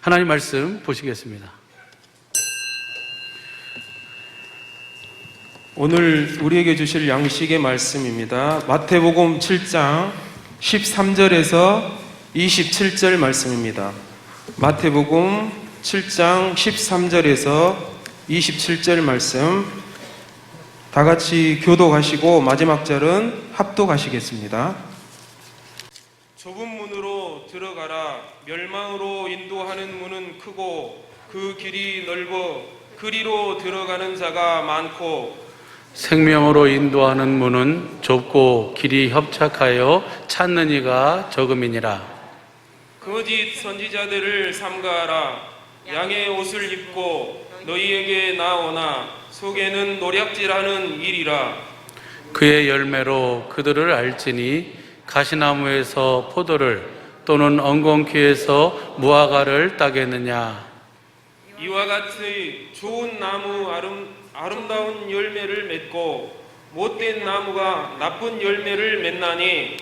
하나님 말씀 보시겠습니다. 오늘 우리에게 주실 양식의 말씀입니다. 마태복음 7장 13절에서 27절 말씀입니다. 마태복음 7장 13절에서 27절 말씀 다 같이 교독하시고 마지막 절은 합독하시겠습니다. 좁은 문으로 들어가라. 멸망으로 인도하는 문은 크고 그 길이 넓어 그리로 들어가는 자가 많고 생명으로 인도하는 문은 좁고 길이 협착하여 찾는 이가 적음이니라. 거짓 선지자들을 삼가하라. 양의 옷을 입고 너희에게 나오나 속에는 노략질하는 일이라. 그의 열매로 그들을 알지니 가시나무에서 포도를 또는 엉겅퀴에서 무화과를 따겠느냐. 이와 같이 좋은 나무 아름다운 열매를 맺고 못된 나무가 나쁜 열매를 맺나니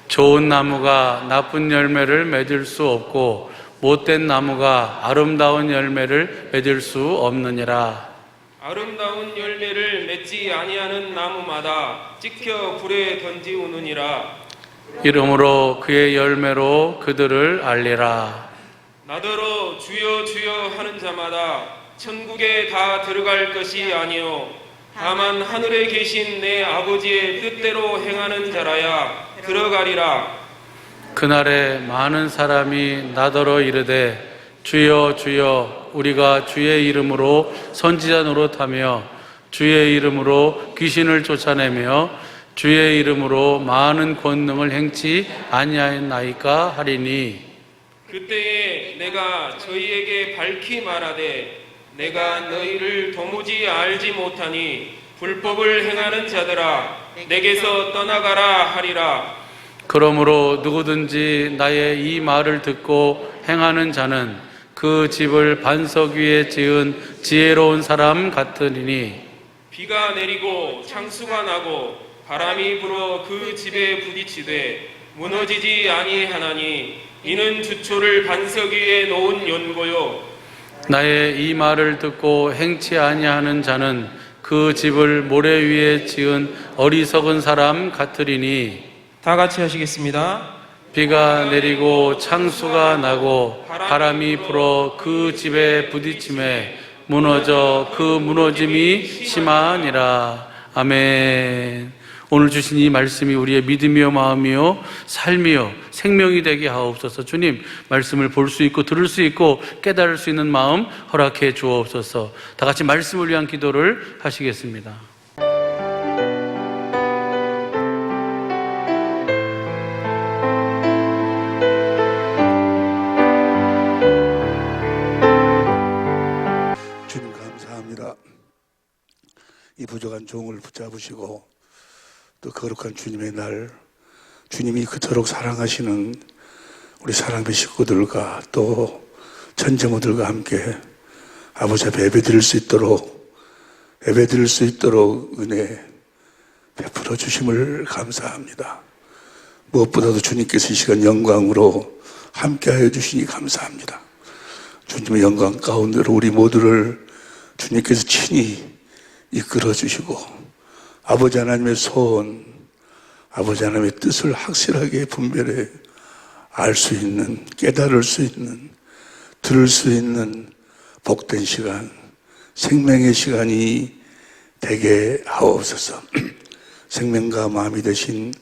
좋은 나무가 나쁜 열매를 맺을 수 없고 못된 나무가 아름다운 열매를 맺을 수 없느니라. 아름다운 열매를 맺지 아니하는 나무마다 찍혀 불에 던지우느니라. 이러므로 그의 열매로 그들을 알리라. 나더러 주여 주여 하는 자마다 천국에 다 들어갈 것이 아니요 다만 하늘에 계신 내 아버지의 뜻대로 행하는 자라야 들어가리라. 그날에 많은 사람이 나더러 이르되 주여 주여 우리가 주의 이름으로 선지자 노릇하며 주의 이름으로 귀신을 쫓아내며 주의 이름으로 많은 권능을 행치 아니하였나이까 하리니 그때에 내가 저희에게 밝히 말하되 내가 너희를 도무지 알지 못하니 불법을 행하는 자들아 내게서 떠나가라 하리라. 그러므로 누구든지 나의 이 말을 듣고 행하는 자는 그 집을 반석 위에 지은 지혜로운 사람 같으리니 비가 내리고 창수가 나고 바람이 불어 그 집에 부딪히되 무너지지 아니하나니 이는 주초를 반석 위에 놓은 연고요. 나의 이 말을 듣고 행치 아니하는 자는 그 집을 모래 위에 지은 어리석은 사람 같으리니 다 같이 하시겠습니다. 비가 내리고 창수가 나고 바람이 불어 그 집에 부딪힘에 무너져 그 무너짐이 심하니라. 아멘. 오늘 주신 이 말씀이 우리의 믿음이요 마음이요 삶이요 생명이 되게 하옵소서. 주님 말씀을 볼 수 있고 들을 수 있고 깨달을 수 있는 마음 허락해 주옵소서. 다 같이 말씀을 위한 기도를 하시겠습니다. 주님 감사합니다. 이 부족한 종을 붙잡으시고 또 거룩한 주님의 날, 주님이 그토록 사랑하시는 우리 사랑의 식구들과 또 천재모들과 함께 아버지 앞에 예배드릴 수 있도록 은혜 베풀어 주심을 감사합니다. 무엇보다도 주님께서 이 시간 영광으로 함께하여 주시니 감사합니다. 주님의 영광 가운데로 우리 모두를 주님께서 친히 이끌어 주시고 아버지 하나님의 소원, 아버지 하나님의 뜻을 확실하게 분별해 알 수 있는, 깨달을 수 있는, 들을 수 있는 복된 시간, 생명의 시간이 되게 하옵소서. 생명과 마음이 되신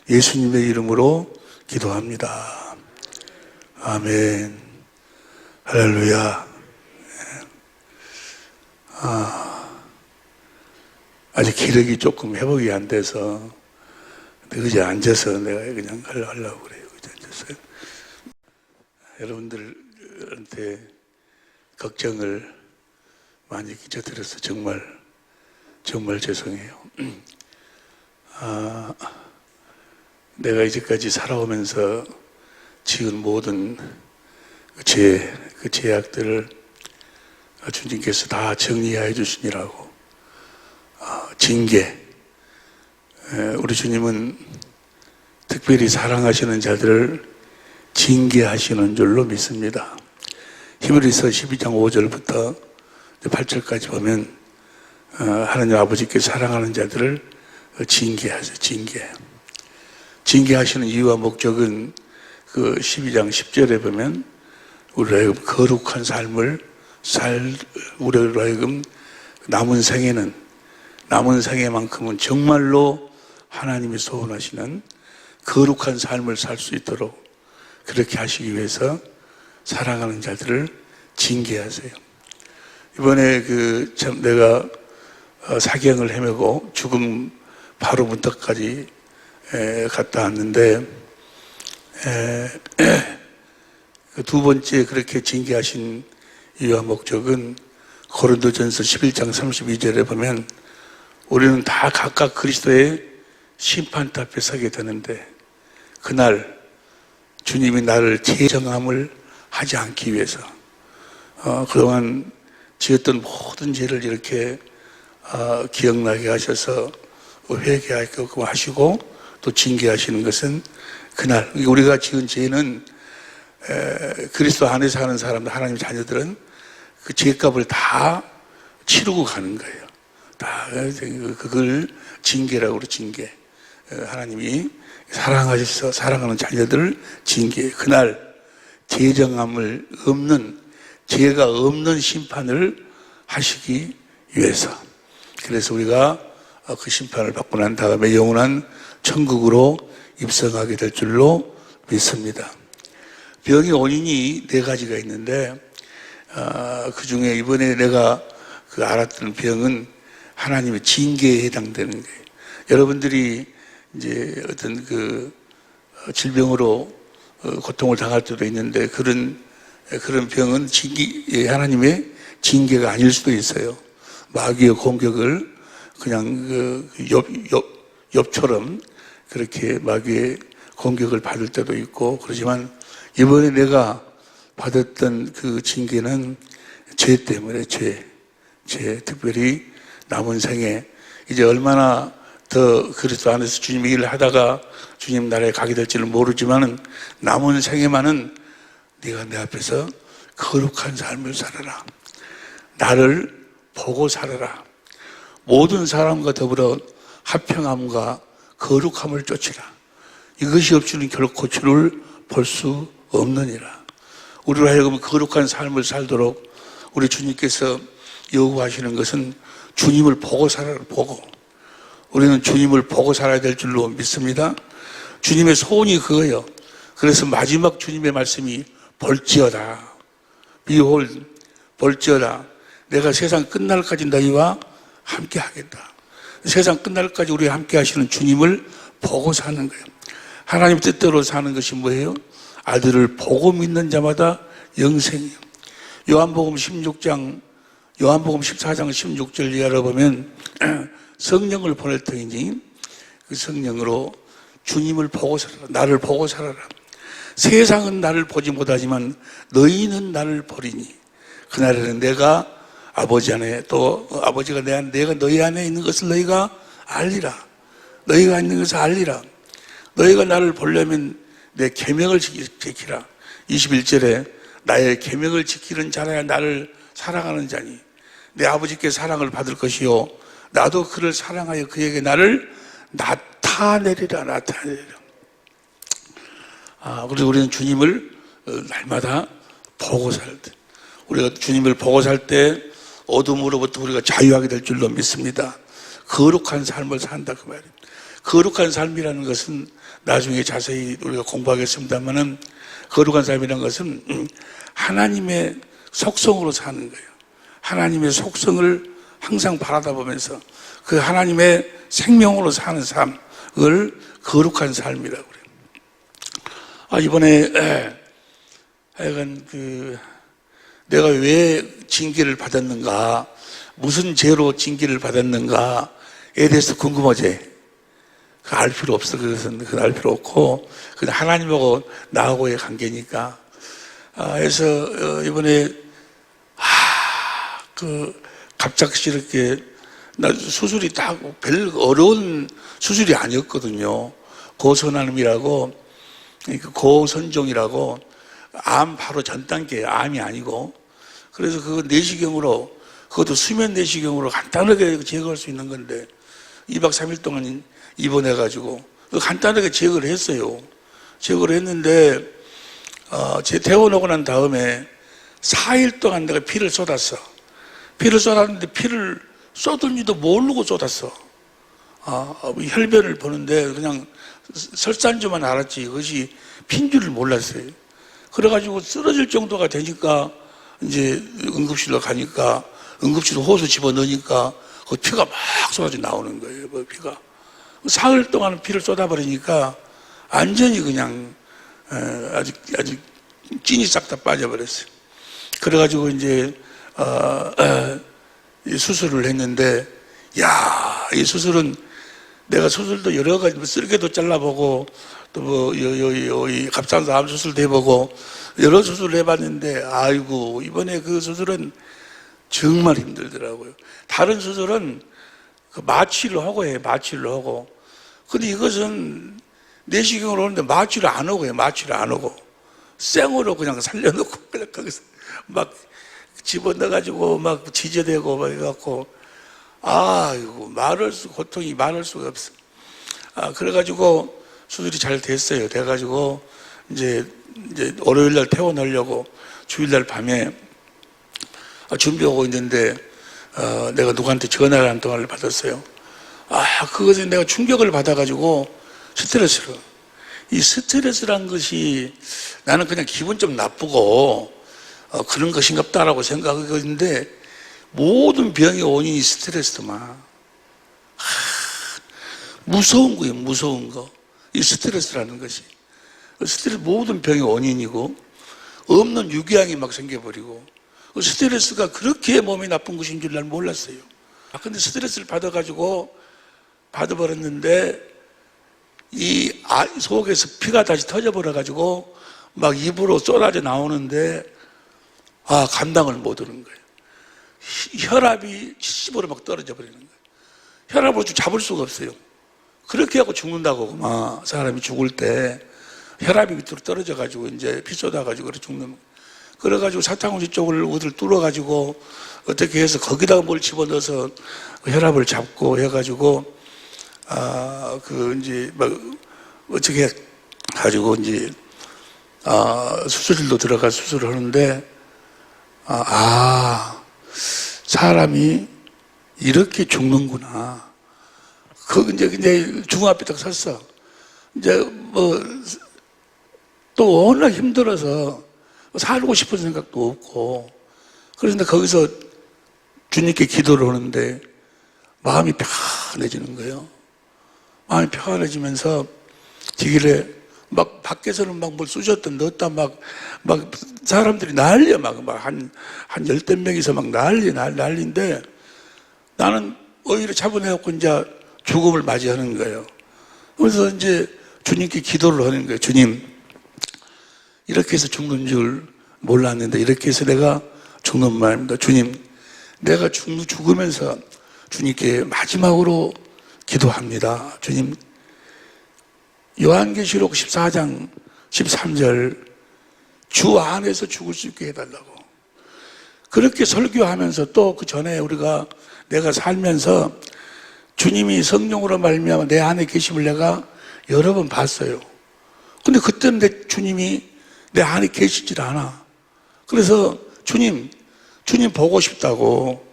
예수님의 이름으로 기도합니다. 아멘. 할렐루야. 아직 기력이 조금 회복이 안 돼서 의자에 앉아서 내가 그냥 하려고 그래요. 의자에 앉아서. 여러분들한테 걱정을 많이 끼쳐드려서 정말 죄송해요. 내가 이제까지 살아오면서 지은 모든 그 죄악들을 주님께서 다 정리해 주시니라고. 징계. 우리 주님은 특별히 사랑하시는 자들을 징계하시는 줄로 믿습니다. 히브리서 12장 5절부터 8절까지 보면 하나님 아버지께서 사랑하는 자들을 징계하세요. 징계하시는 이유와 목적은 그 12장 10절에 보면 우리로 하여금 거룩한 삶을 우리로 하여금 남은 생애만큼은 정말로 하나님이 소원하시는 거룩한 삶을 살 수 있도록 그렇게 하시기 위해서 사랑하는 자들을 징계하세요. 이번에 참 내가 사경을 헤매고 죽음 바로 문턱까지 갔다 왔는데 두 번째 그렇게 징계하신 이유와 목적은 고린도전서 11장 32절에 보면 우리는 다 각각 그리스도의 심판대 앞에 서게 되는데 그날 주님이 나를 재정함을 하지 않기 위해서 그동안 지었던 모든 죄를 이렇게 기억나게 하셔서 회개하게끔 하시고 또 징계하시는 것은 그날 우리가 지은 죄는 그리스도 안에 사는 사람들 하나님 자녀들은 그 죄값을 다 치르고 가는 거예요. 다 그걸 징계라고 그러 징계. 하나님이 사랑하셔서 사랑하는 자녀들을 징계. 그날 재정함을 없는 죄가 없는 심판을 하시기 위해서. 그래서 우리가 그 심판을 받고 난 다음에 영원한 천국으로 입성하게 될 줄로 믿습니다. 병의 원인이 4가지가 있는데 그 중에 이번에 내가 알았던 병은 하나님의 징계에 해당되는 거예요. 여러분들이 이제 어떤 질병으로 고통을 당할 때도 있는데 그런 병은 하나님의 징계가 아닐 수도 있어요. 마귀의 공격을 그냥 엽처럼 그렇게 마귀의 공격을 받을 때도 있고 그렇지만 이번에 내가 받았던 그 징계는 죄 때문에 죄 특별히 남은 생에 이제 얼마나 더 그리스도 안에서 주님의 일을 하다가 주님 나라에 가게 될지는 모르지만은 남은 생에만은 네가 내 앞에서 거룩한 삶을 살아라. 나를 보고 살아라. 모든 사람과 더불어 화평함과 거룩함을 쫓으라. 이것이 없이는 결코 주를 볼 수 없느니라. 우리로 하여금 거룩한 삶을 살도록 우리 주님께서 요구하시는 것은 주님을 보고 살아라. 보고. 우리는 주님을 보고 살아야 될 줄로 믿습니다. 주님의 소원이 그거예요. 그래서 마지막 주님의 말씀이 볼지어다. Behold, 볼지어다. 내가 세상 끝날까지 너희와 함께 하겠다. 세상 끝날까지 우리와 함께 하시는 주님을 보고 사는 거예요. 하나님 뜻대로 사는 것이 뭐예요? 아들을 보고 믿는 자마다 영생이에요. 요한복음 14장 16절 이하로 보면 성령을 보낼 터이니 그 성령으로 주님을 보고 살아라. 나를 보고 살아라. 세상은 나를 보지 못하지만 너희는 나를 보리니 그날에는 내가 아버지 안에 또 아버지가 내가 너희 안에 있는 것을 너희가 알리라. 너희가 있는 것을 알리라. 너희가 나를 보려면 내 계명을 지키라. 21절에 나의 계명을 지키는 자라야 나를 사랑하는 자니 내 아버지께 사랑을 받을 것이요 나도 그를 사랑하여 그에게 나를 나타내리라. 그래서 우리는 주님을 날마다 보고 살 때, 우리가 주님을 보고 살 때 어둠으로부터 우리가 자유하게 될 줄로 믿습니다. 거룩한 삶을 산다 그 말이에요. 거룩한 삶이라는 것은 나중에 자세히 우리가 공부하겠습니다만은 거룩한 삶이라는 것은 하나님의 속성으로 사는 거예요. 하나님의 속성을 항상 바라다 보면서 그 하나님의 생명으로 사는 삶을 거룩한 삶이라고 그래요. 이번에 하여간 내가 왜 징계를 받았는가, 무슨 죄로 징계를 받았는가에 대해서 궁금하지? 알 필요 없어. 그것은 알 필요 없고 그냥 하나님하고 나하고의 관계니까. 그래서 이번에 갑작스럽게 나 수술이 딱 별 어려운 수술이 아니었거든요. 고선암이라고, 고선종이라고 암 바로 전 단계 암이 아니고, 그래서 그 내시경으로, 그것도 수면 내시경으로 간단하게 제거할 수 있는 건데 2박 3일 동안 입원해가지고 간단하게 제거를 했어요. 제거를 했는데 제 퇴원하고 난 다음에 4일 동안 내가 피를 쏟았어. 피를 쏟았는데 피를 쏟은지도 모르고 쏟았어. 혈변을 보는데 그냥 설사인 줄만 알았지 그것이 핀 줄을 몰랐어요. 그래가지고 쓰러질 정도가 되니까 이제 응급실로 가니까 응급실 호수 집어넣으니까 그 피가 막 쏟아져 나오는 거예요. 그 피가. 사흘 동안 피를 쏟아버리니까 완전히 그냥 아주 찐이 싹 다 빠져버렸어요. 그래가지고 이제 이 수술을 했는데, 야, 이 수술은 내가 수술도 여러 가지 쓸개도 잘라보고 또 뭐 이 갑상선 암 수술도 해보고 여러 수술을 해봤는데, 아이고 이번에 그 수술은 정말 힘들더라고요. 다른 수술은 그 마취를 하고 해요. 마취를 하고. 근데 이것은 내시경으로 오는데 마취를 안 하고 해요. 마취를 안 하고. 생으로 그냥 살려놓고 그냥 거기서 막 집어넣어가지고 막 지저대고 막 해갖고, 아이고 고통이 말할 수가 없어. 그래가지고 수술이 잘 됐어요. 돼가지고 이제 월요일날 퇴원하려고 주일날 밤에 준비하고 있는데 내가 누구한테 전화를 한 통화를 받았어요. 그것에 내가 충격을 받아가지고 스트레스로. 이 스트레스란 것이 나는 그냥 기분 좀 나쁘고 그런 것인갑다라고 생각하고 있는데, 모든 병의 원인이 스트레스만. 무서운 거예요. 무서운 거. 이 스트레스라는 것이. 스트레스 모든 병의 원인이고 없는 유기양이 막 생겨버리고, 스트레스가 그렇게 몸이 나쁜 것인 줄 난 몰랐어요. 근데 스트레스를 받아버렸는데 이 속에서 피가 다시 터져버려가지고 막 입으로 쏟아져 나오는데 감당을 못 하는 거예요. 혈압이 70으로 막 떨어져 버리는 거예요. 혈압을 잡을 수가 없어요. 그렇게 하고 죽는다고, 막 사람이 죽을 때 혈압이 밑으로 떨어져가지고 이제 피 쏟아가지고 죽는 거예요. 그래가지고 사탕우지 쪽을 우들 뚫어가지고 어떻게 해서 거기다가 뭘 집어넣어서 혈압을 잡고 해가지고 이제 막 어떻게 가지고 이제 수술실로 들어가 수술을 하는데, 사람이 이렇게 죽는구나. 이제 중앙 앞에 딱 섰어. 이제 또 워낙 힘들어서 살고 싶은 생각도 없고, 그런데 거기서 주님께 기도를 하는데 마음이 편해지는 거예요. 마음이 편해지면서 지길에 막 밖에서는 막 뭘 쑤셨던 넣었다 막 사람들이 난리야. 한 열댓 명이서 막 난리인데 나는 오히려 차분해갖고 이제 죽음을 맞이하는 거예요. 그래서 이제 주님께 기도를 하는 거예요. 주님, 이렇게 해서 죽는 줄 몰랐는데 이렇게 해서 내가 죽는 말입니다. 주님, 내가 죽으면서 주님께 마지막으로 기도합니다. 주님, 요한계시록 14장 13절 주 안에서 죽을 수 있게 해달라고. 그렇게 설교하면서 또 그 전에 내가 살면서 주님이 성령으로 말미암아 내 안에 계심을 내가 여러 번 봤어요. 근데 그때는 주님이 내 안에 계시질 않아. 그래서 주님 보고 싶다고.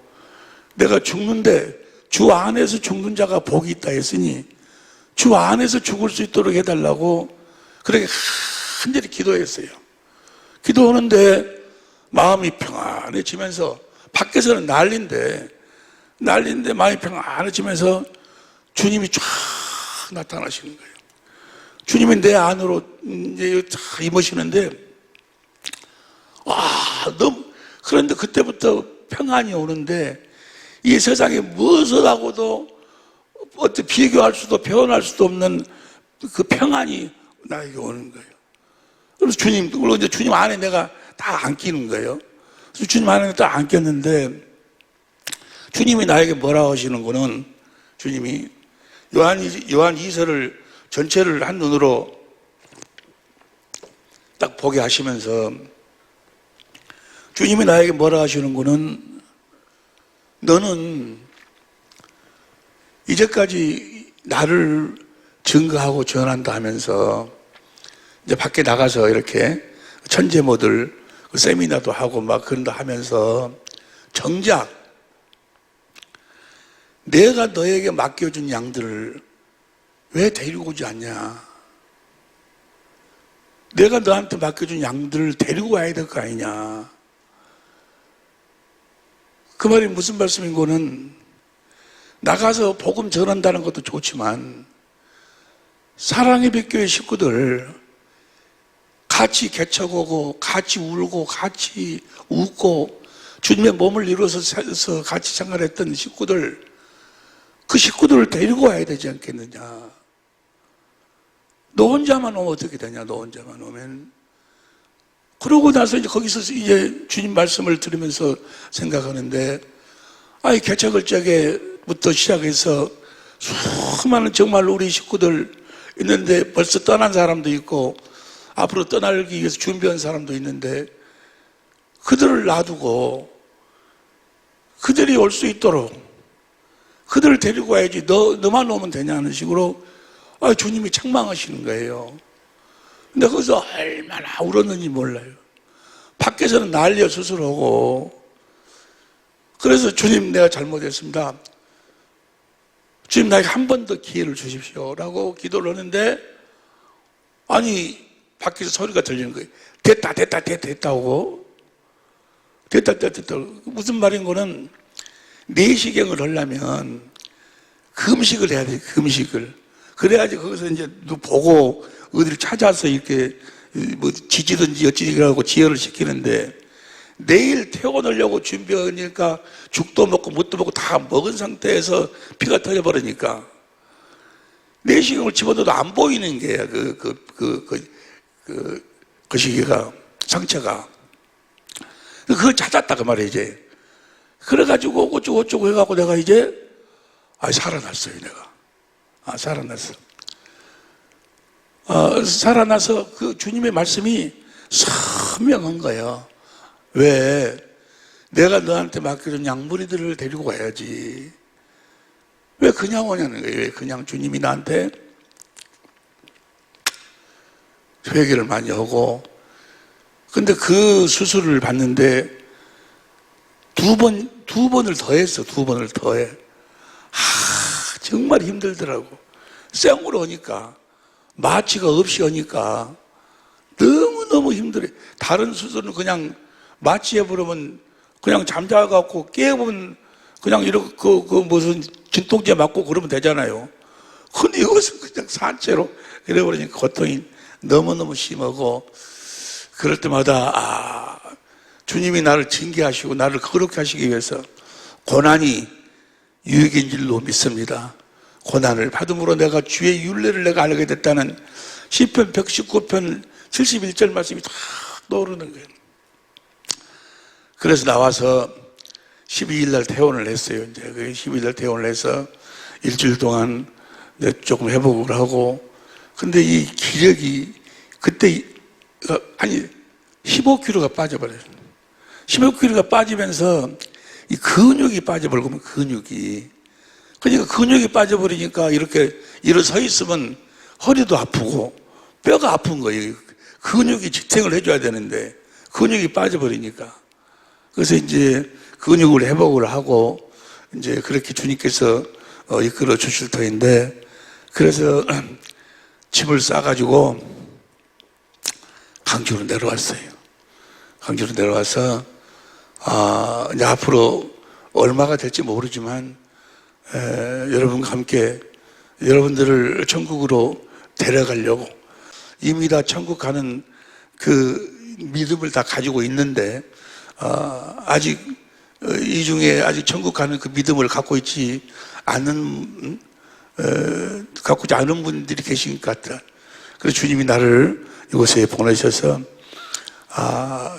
내가 죽는데 주 안에서 죽는 자가 복이 있다 했으니 주 안에서 죽을 수 있도록 해달라고 그렇게 간절히 기도했어요. 기도하는데 마음이 평안해지면서, 밖에서는 난리인데 마음이 평안해지면서 주님이 쫙 나타나시는 거예요. 주님이 내 안으로 이제 쫙 임하시는데, 그런데 그때부터 평안이 오는데, 이 세상에 무엇하고도 어떻게 비교할 수도 표현할 수도 없는 그 평안이 나에게 오는 거예요. 그래서 물론 이제 주님 안에 내가 다 안기는 거예요. 그래서 주님 안에 다 안겼는데, 주님이 나에게 뭐라고 하시는 거는, 주님이 요한 2서를 전체를 한눈으로 딱 보게 하시면서 주님이 나에게 뭐라 하시는 거는, 너는 이제까지 나를 증거하고 전한다 하면서 이제 밖에 나가서 이렇게 천재모들 세미나도 하고 막 그런다 하면서 정작 내가 너에게 맡겨준 양들을 왜 데리고 오지 않냐? 내가 너한테 맡겨준 양들을 데리고 와야 될 거 아니냐? 그 말이 무슨 말씀인 거는, 나가서 복음 전한다는 것도 좋지만 사랑의 빛교회 식구들 같이 개척하고 같이 울고 같이 웃고 주님의 몸을 이루어서 같이 생활했던 식구들, 그 식구들을 데리고 와야 되지 않겠느냐? 너 혼자만 오면 어떻게 되냐? 너 혼자만 오면. 그러고 나서 이제 거기서 이제 주님 말씀을 들으면서 생각하는데, 아이 개척을 적에부터 시작해서 수많은 정말 우리 식구들 있는데 벌써 떠난 사람도 있고 앞으로 떠나기 위해서 준비한 사람도 있는데, 그들을 놔두고 그들이 올 수 있도록 그들을 데리고 와야지 너만 오면 되냐는 식으로 주님이 책망하시는 거예요. 근데 거기서 얼마나 울었는지 몰라요. 밖에서는 난리야 수술하고. 그래서 주님, 내가 잘못했습니다. 주님, 나에게 한 번 더 기회를 주십시오 라고 기도를 하는데, 아니 밖에서 소리가 들리는 거예요. 됐다 하고, 됐다 무슨 말인 거는, 내시경을 하려면 금식을 해야 돼. 금식을. 그래야지 거기서 이제 누구 보고 어디를 찾아서 이렇게 뭐 지지든지 어찌든지 하고 지혈을 시키는데, 내일 태워놓으려고 준비하니까 죽도 먹고 뭣도 먹고 다 먹은 상태에서 피가 터져버리니까 내시경을 집어넣어도 안 보이는 게야. 그 시기가, 상처가. 그걸 찾았다 그 말이야 이제. 그래가지고 어쩌고 해갖고 내가 이제 살아났어요. 내가 살아났어. 살아나서 그 주님의 말씀이 선명한 거예요. 왜? 내가 너한테 맡겨준 양무리들을 데리고 가야지. 왜 그냥 오냐는 거예요. 왜 그냥 주님이 나한테 회개를 많이 하고. 근데 그 수술을 받는데 두 번을 더 했어. 두 번을 더 해. 정말 힘들더라고. 생으로 오니까, 마취가 없이 오니까 너무너무 힘들어. 다른 수술은 그냥 마취해버리면 그냥 잠자갖고 깨보면 그냥 이렇게 무슨 진통제 맞고 그러면 되잖아요. 근데 이것은 그냥 산채로 이래버리니까 고통이 너무너무 심하고, 그럴 때마다 주님이 나를 징계하시고 나를 거룩하게 하시기 위해서 고난이 유익인 줄로 믿습니다. 고난을 받음으로 내가 주의 율례를 내가 알게 됐다는 시편 119편 71절 말씀이 탁 떠오르는 거예요. 그래서 나와서 12일 날 퇴원을 했어요. 이제 12일 날 퇴원을 해서 일주일 동안 조금 회복을 하고, 근데 이 기력이 그때 15kg가 빠져버려요. 15kg가 빠지면서 이 근육이 빠져버리고, 근육이. 그러니까 근육이 빠져버리니까 이렇게 일어서 있으면 허리도 아프고 뼈가 아픈 거예요. 근육이 지탱을 해줘야 되는데 근육이 빠져버리니까. 그래서 이제 근육을 회복을 하고 이제 그렇게 주님께서 이끌어 주실 터인데, 그래서 짐을 싸가지고 강주로 내려왔어요. 강주로 내려와서 이제 앞으로 얼마가 될지 모르지만 여러분과 함께 여러분들을 천국으로 데려가려고 이미 다 천국 가는 그 믿음을 다 가지고 있는데, 아직 이 중에 아직 천국 가는 그 믿음을 갖고 있지 않은 분들이 계신 것 같다. 그래서 주님이 나를 이곳에 보내셔서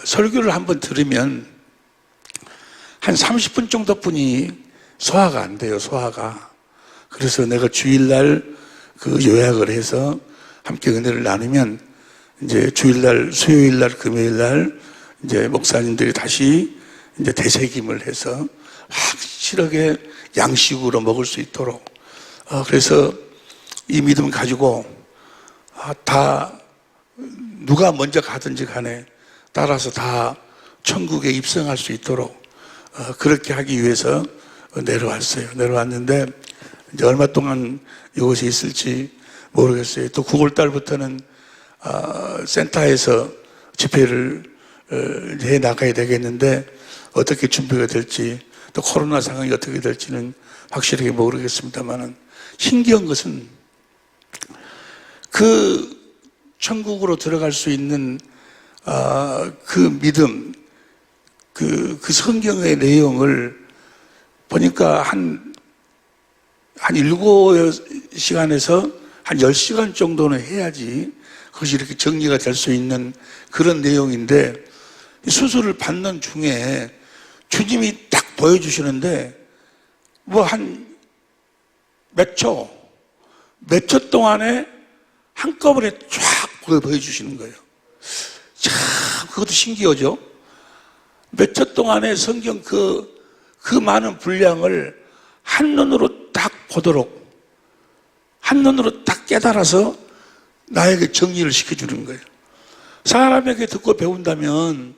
설교를 한번 들으면 한 30분 정도뿐이 소화가 안 돼요. 소화가. 그래서 내가 주일날 그 요약을 해서 함께 은혜를 나누면 이제 주일날, 수요일날, 금요일날 이제 목사님들이 다시 이제 되새김을 해서 확실하게 양식으로 먹을 수 있도록 그래서 이 믿음 가지고 다 누가 먼저 가든지 간에 따라서 다 천국에 입성할 수 있도록 그렇게 하기 위해서 내려왔어요. 내려왔는데 이제 얼마 동안 이곳에 있을지 모르겠어요. 또 9월 달부터는 센터에서 집회를 해 나가야 되겠는데 어떻게 준비가 될지 또 코로나 상황이 어떻게 될지는 확실하게 모르겠습니다만은 신기한 것은 그 천국으로 들어갈 수 있는 그 믿음, 그 성경의 내용을 보니까 한 7시간에서 한 10시간 정도는 해야지 그것이 이렇게 정리가 될 수 있는 그런 내용인데 수술을 받는 중에 주님이 딱 보여주시는데 뭐 한 몇 초 동안에 한꺼번에 쫙 보여주시는 거예요. 참 그것도 신기하죠. 몇 초 동안에 성경 그 많은 분량을 한눈으로 딱 보도록 한눈으로 딱 깨달아서 나에게 정리를 시켜주는 거예요. 사람에게 듣고 배운다면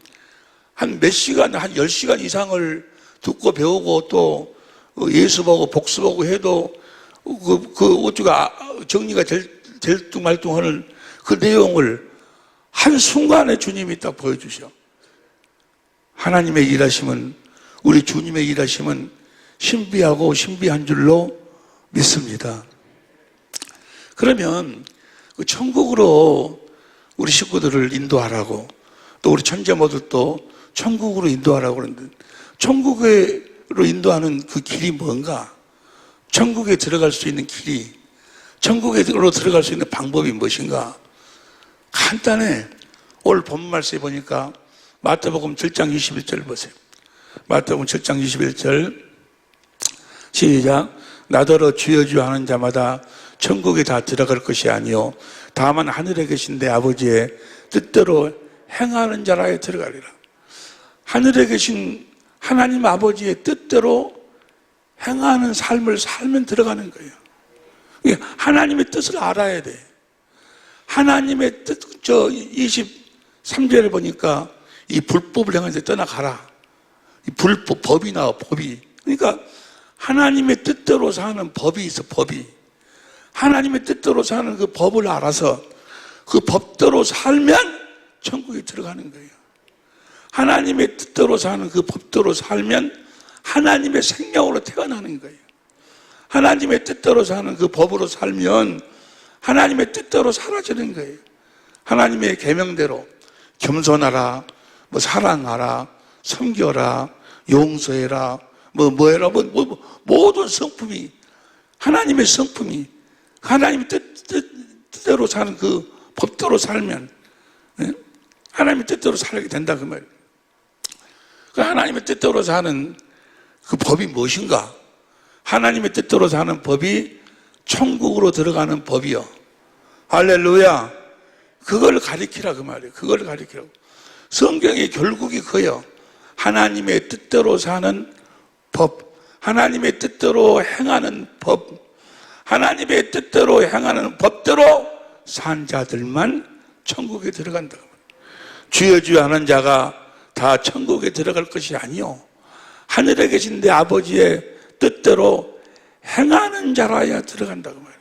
한 몇 시간, 한 10시간 이상을 듣고 배우고 또 예수 보고 복수 보고 해도 어쩌가 정리가 될 뚱말뚱하는 그 내용을 한순간에 주님이 딱 보여주셔. 하나님의 일하심은, 우리 주님의 일하심은 신비하고 신비한 줄로 믿습니다. 그러면 그 천국으로 우리 식구들을 인도하라고 또 우리 천재모들도 천국으로 인도하라고 그러는데 천국으로 인도하는 그 길이 뭔가? 천국에 들어갈 수 있는 길이, 천국으로 들어갈 수 있는 방법이 무엇인가? 간단해. 오늘 본문 말씀에 보니까 마태복음 7장 21절 보세요. 마태복음 7장 21절 시작. 나더러 주여 주여 하는 자마다 천국에 다 들어갈 것이 아니요 다만 하늘에 계신 내 아버지의 뜻대로 행하는 자라에 들어가리라. 하늘에 계신 하나님 아버지의 뜻대로 행하는 삶을 살면 들어가는 거예요. 하나님의 뜻을 알아야 돼. 하나님의 뜻, 23절에 보니까 이 불법을 행하는데 떠나가라. 이 불법, 법이 나와, 법이. 그러니까 하나님의 뜻대로 사는 법이 있어, 법이. 하나님의 뜻대로 사는 그 법을 알아서 그 법대로 살면 천국에 들어가는 거예요. 하나님의 뜻대로 사는 그 법대로 살면 하나님의 생명으로 태어나는 거예요. 하나님의 뜻대로 사는 그 법으로 살면 하나님의 뜻대로 사라지는 거예요. 하나님의 계명대로 겸손하라, 뭐 사랑하라, 섬겨라, 용서해라, 뭐해라, 모든 성품이 하나님의 성품이 하나님의 뜻대로 사는 그 법대로 살면 하나님의 뜻대로 살게 된다 그 말이에요. 그 하나님의 뜻대로 사는 그 법이 무엇인가? 하나님의 뜻대로 사는 법이 천국으로 들어가는 법이요. 할렐루야. 그걸 가리키라 그 말이에요. 그걸 가리키라고. 성경의 결국이 그요. 하나님의 뜻대로 사는 법, 하나님의 뜻대로 행하는 법, 하나님의 뜻대로 행하는 법대로 산 자들만 천국에 들어간다. 주여 주여 하는 자가 다 천국에 들어갈 것이 아니요 하늘에 계신 내 아버지의 뜻대로 행하는 자라야 들어간다고 말이에요.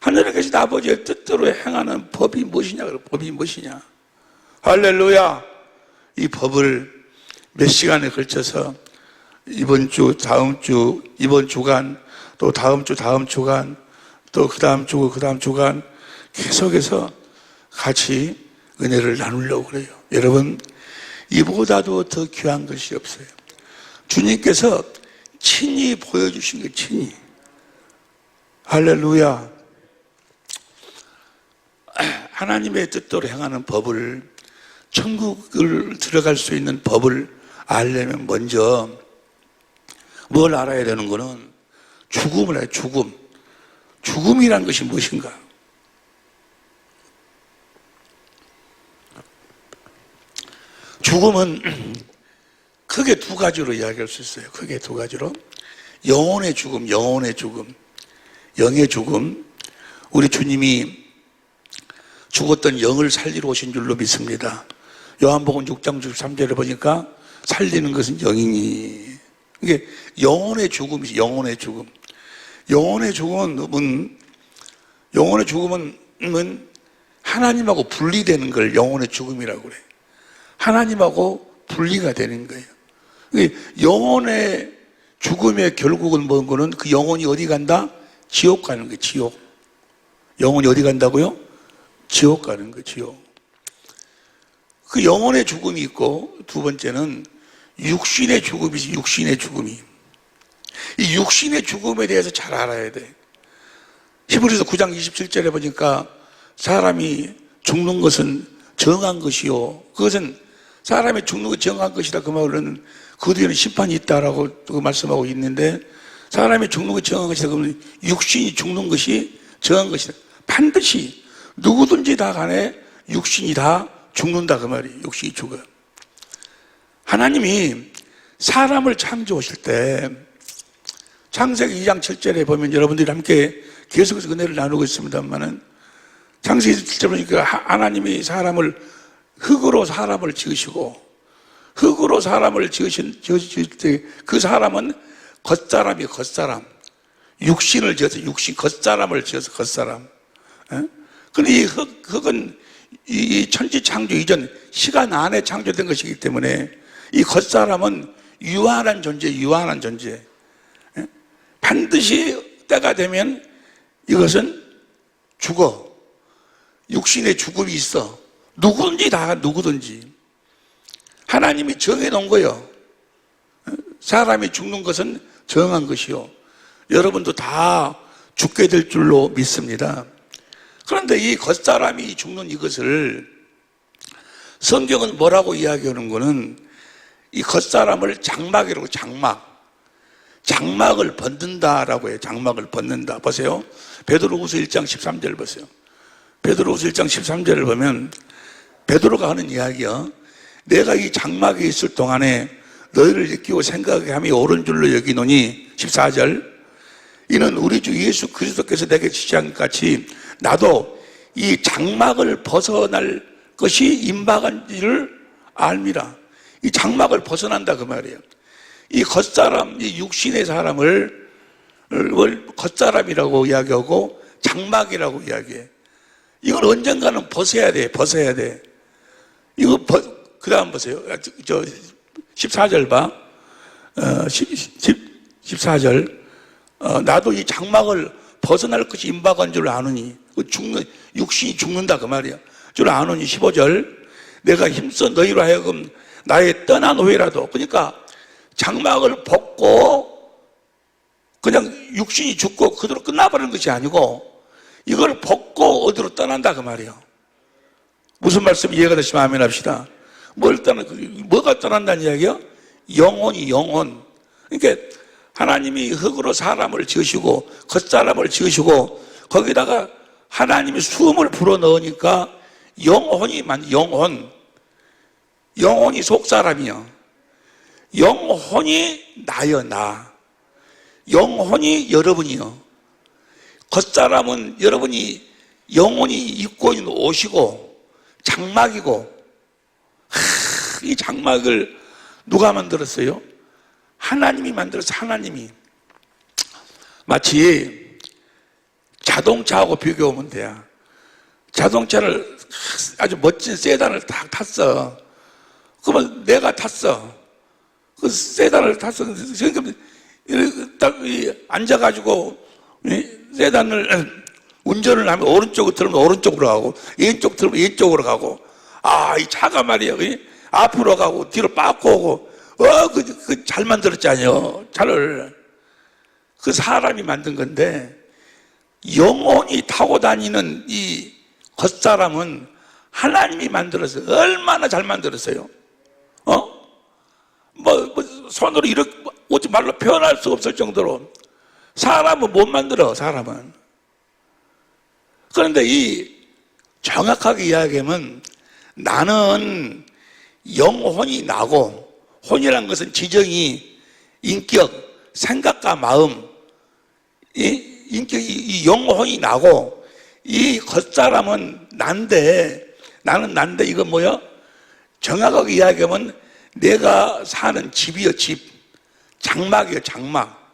하늘에 계신 아버지의 뜻대로 행하는 법이 무엇이냐? 법이 무엇이냐? 할렐루야. 이 법을 몇 시간에 걸쳐서 이번 주, 다음 주, 이번 주간, 또 다음 주, 다음 주간, 또 그 다음 주, 그 다음 주간 계속해서 같이 은혜를 나누려고 그래요. 여러분, 이보다도 더 귀한 것이 없어요. 주님께서 친히 보여주신 게 친히. 할렐루야. 하나님의 뜻대로 행하는 법을, 천국을 들어갈 수 있는 법을 알려면 먼저 뭘 알아야 되는 거는 죽음을 해요. 죽음. 죽음이란 것이 무엇인가? 죽음은 크게 두 가지로 이야기할 수 있어요. 크게 두 가지로. 영혼의 죽음, 영혼의 죽음, 영의 죽음. 우리 주님이 죽었던 영을 살리러 오신 줄로 믿습니다. 요한복음 6장 63절에 보니까 살리는 것은 영이니. 이게 영혼의 죽음이지, 영혼의 죽음. 영혼의 죽음은 하나님하고 분리되는 걸 영혼의 죽음이라고 그래. 하나님하고 분리가 되는 거예요. 영혼의 죽음의 결국은 뭔 거는 그 영혼이 어디 간다? 지옥 가는 거예요, 지옥. 영혼이 어디 간다고요? 지옥 가는 거예요, 지옥. 그 영혼의 죽음이 있고, 두 번째는 육신의 죽음이지, 육신의 죽음이. 이 육신의 죽음에 대해서 잘 알아야 돼. 히브리서 9장 27절에 보니까 사람이 죽는 것은 정한 것이요. 그것은 사람이 죽는 것이 정한 것이다. 그 말은 그 뒤에는 심판이 있다라고 말씀하고 있는데, 사람이 죽는 것이 정한 것이다. 그러면 육신이 죽는 것이 정한 것이다. 반드시 누구든지 다 간에 육신이 다 죽는다. 그 말이에요. 육신이 죽어. 하나님이 사람을 창조하실 때 창세기 2장 7절에 보면 여러분들이 함께 계속해서 은혜를 나누고 있습니다만은, 창세기 7절에 보니까 하나님이 흙으로 사람을 지으시고, 흙으로 사람을 지으실 때 그 사람은 겉사람이 겉사람. 육신을 지어서 겉사람을 지어서 겉사람. 그런데 이 흙은 이 천지 창조 이전 시간 안에 창조된 것이기 때문에 이 겉사람은 유한한 존재, 유한한 존재. 반드시 때가 되면 이것은 죽어. 육신의 죽음이 있어. 누구든지 다, 누구든지. 하나님이 정해놓은 거예요. 사람이 죽는 것은 정한 것이요. 여러분도 다 죽게 될 줄로 믿습니다. 그런데 이 겉사람이 죽는 이것을 성경은 뭐라고 이야기하는 거는 이 겉사람을 장막이라고, 장막을 벗는다라고 해요. 장막을 벗는다. 보세요. 베드로후서 1장 13절 보세요. 베드로후서 1장 13절을 보면 베드로가 하는 이야기야. 내가 이 장막에 있을 동안에 너희를 느끼고 생각하게 함이 옳은 줄로 여기노니, 14절, 이는 우리 주 예수 그리스도께서 내게 지시한 것 같이 나도 이 장막을 벗어날 것이 임박한 줄을 알미라. 이 장막을 벗어난다 그 말이에요. 이 겉사람, 이 육신의 사람을 겉사람이라고 이야기하고 장막이라고 이야기해. 이걸 언젠가는 벗어야 돼. 이거 그 다음 보세요. 14절 봐. 14절. 나도 이 장막을 벗어날 것이 임박한 줄 아느니, 육신이 죽는다 그 말이야. 줄 아느니. 15절. 내가 힘써 너희로 하여금 나의 떠난 후에라도. 그러니까 장막을 벗고 그냥 육신이 죽고 그대로 끝나버리는 것이 아니고 이걸 벗고 어디로 떠난다 그 말이에요. 무슨 말씀 이해가 되시면 아멘 합시다. 뭐가 떠난다는 이야기야? 영혼이, 영혼. 그러니까 하나님이 흙으로 사람을 지으시고 겉사람을 지으시고 거기다가 하나님이 숨을 불어넣으니까 영혼이 속사람이요. 영혼이 나요, 나. 영혼이 여러분이요. 겉사람은 여러분이 영혼이 입고 있는 옷이고 장막이고, 이 장막을 누가 만들었어요? 하나님이 만들어서. 하나님이. 마치 자동차하고 비교하면 돼요. 자동차를 아주 멋진 세단을 딱 탔어. 그러면 내가 탔어. 그 세단을 탔어. 딱 앉아가지고 세단을 운전을 하면 오른쪽으로 들으면 오른쪽으로 가고, 왼쪽 들으면 왼쪽으로 가고, 이 차가 말이야. 앞으로 가고, 뒤로 빠꾸 오고, 잘 만들었잖아요. 차를. 그 사람이 만든 건데, 영혼이 타고 다니는 이 겉사람은 하나님이 만들어서 얼마나 잘 만들었어요. 손으로 이렇게, 어찌 말로 표현할 수 없을 정도로. 사람은 못 만들어, 사람은. 그런데 정확하게 이야기하면 나는 영혼이 나고, 혼이란 것은 지정이, 인격, 생각과 마음, 이 영혼이 나고, 이 겉사람은 난데, 나는 난데, 이건 뭐야? 정확하게 이야기하면 내가 사는 집이요, 집. 장막이요, 장막.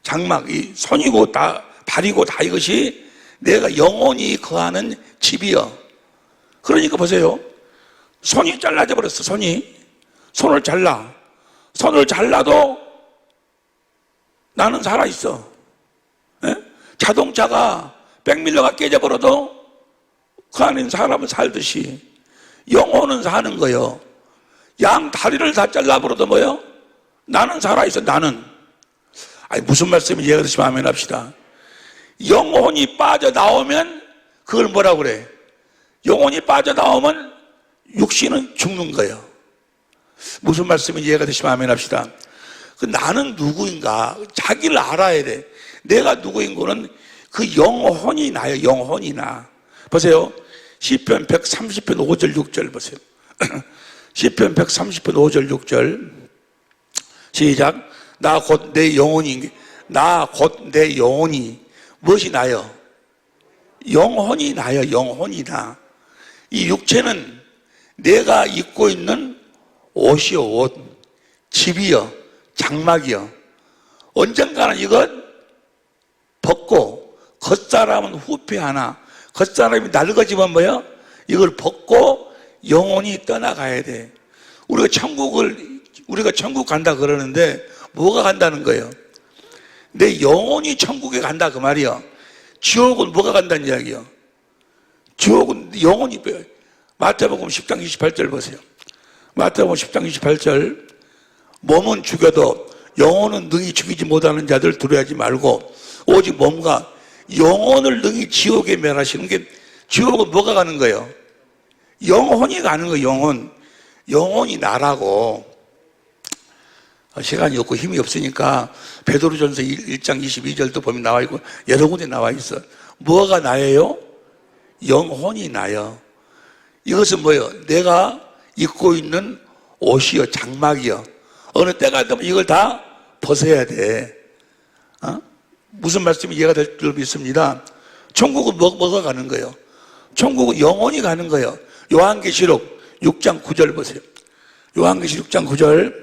장막, 이 손이고 다, 발이고 다 이것이 내가 영혼이 거하는 집이요. 그러니까 보세요. 손이 잘라져 버렸어, 손이. 손을 잘라. 손을 잘라도 나는 살아있어. 예? 자동차가 백밀러가 깨져버려도 그 안에 사람은 살듯이 영혼은 사는 거요. 양 다리를 다 잘라버려도 뭐요? 나는 살아있어, 나는. 아니, 무슨 말씀인지 이해가 되시면 아멘 합시다. 영혼이 빠져나오면 그걸 뭐라고 그래? 영혼이 빠져나오면 육신은 죽는 거예요. 무슨 말씀인지 이해가 되시면 아멘 합시다. 그 나는 누구인가? 자기를 알아야 돼. 내가 누구인 거는 그 영혼이 나요. 영혼이 나. 보세요. 시편 130편 5절 6절 보세요. 시편 130편 5절 6절 시작. 나 곧 내 영혼이, 나 곧 내 영혼이 무엇이 나요? 영혼이 나요. 영혼이 나. 이 육체는 내가 입고 있는 옷이요, 옷, 집이요, 장막이요. 언젠가는 이건 벗고, 겉사람은 후패 하나, 겉사람이 낡아지면 뭐야? 이걸 벗고 영혼이 떠나가야 돼. 우리가 천국 간다 그러는데 뭐가 간다는 거예요? 내 영혼이 천국에 간다 그 말이요. 지옥은 뭐가 간다는 이야기요? 지옥은 영혼이 빼요. 마태복음 10장 28절 보세요. 마태복음 10장 28절 몸은 죽여도 영혼은 능히 죽이지 못하는 자들 두려워하지 말고 오직 몸과 영혼을 능히 지옥에 멸하시는 게 지옥은 뭐가 가는 거예요? 영혼이 가는 거예요. 영혼이 나라고. 시간이 없고 힘이 없으니까 베드로전서 1장 22절도 보면 나와 있고 여러 군데 나와 있어. 뭐가 나예요? 영혼이 나요. 이것은 뭐예요? 내가 입고 있는 옷이요, 장막이요. 어느 때가 되면 이걸 다 벗어야 돼. 무슨 말씀이 이해가 될 줄 믿습니다. 천국은 뭐가 가는 거예요? 천국은 영혼이 가는 거예요. 요한계시록 6장 9절 보세요. 요한계시록 6장 9절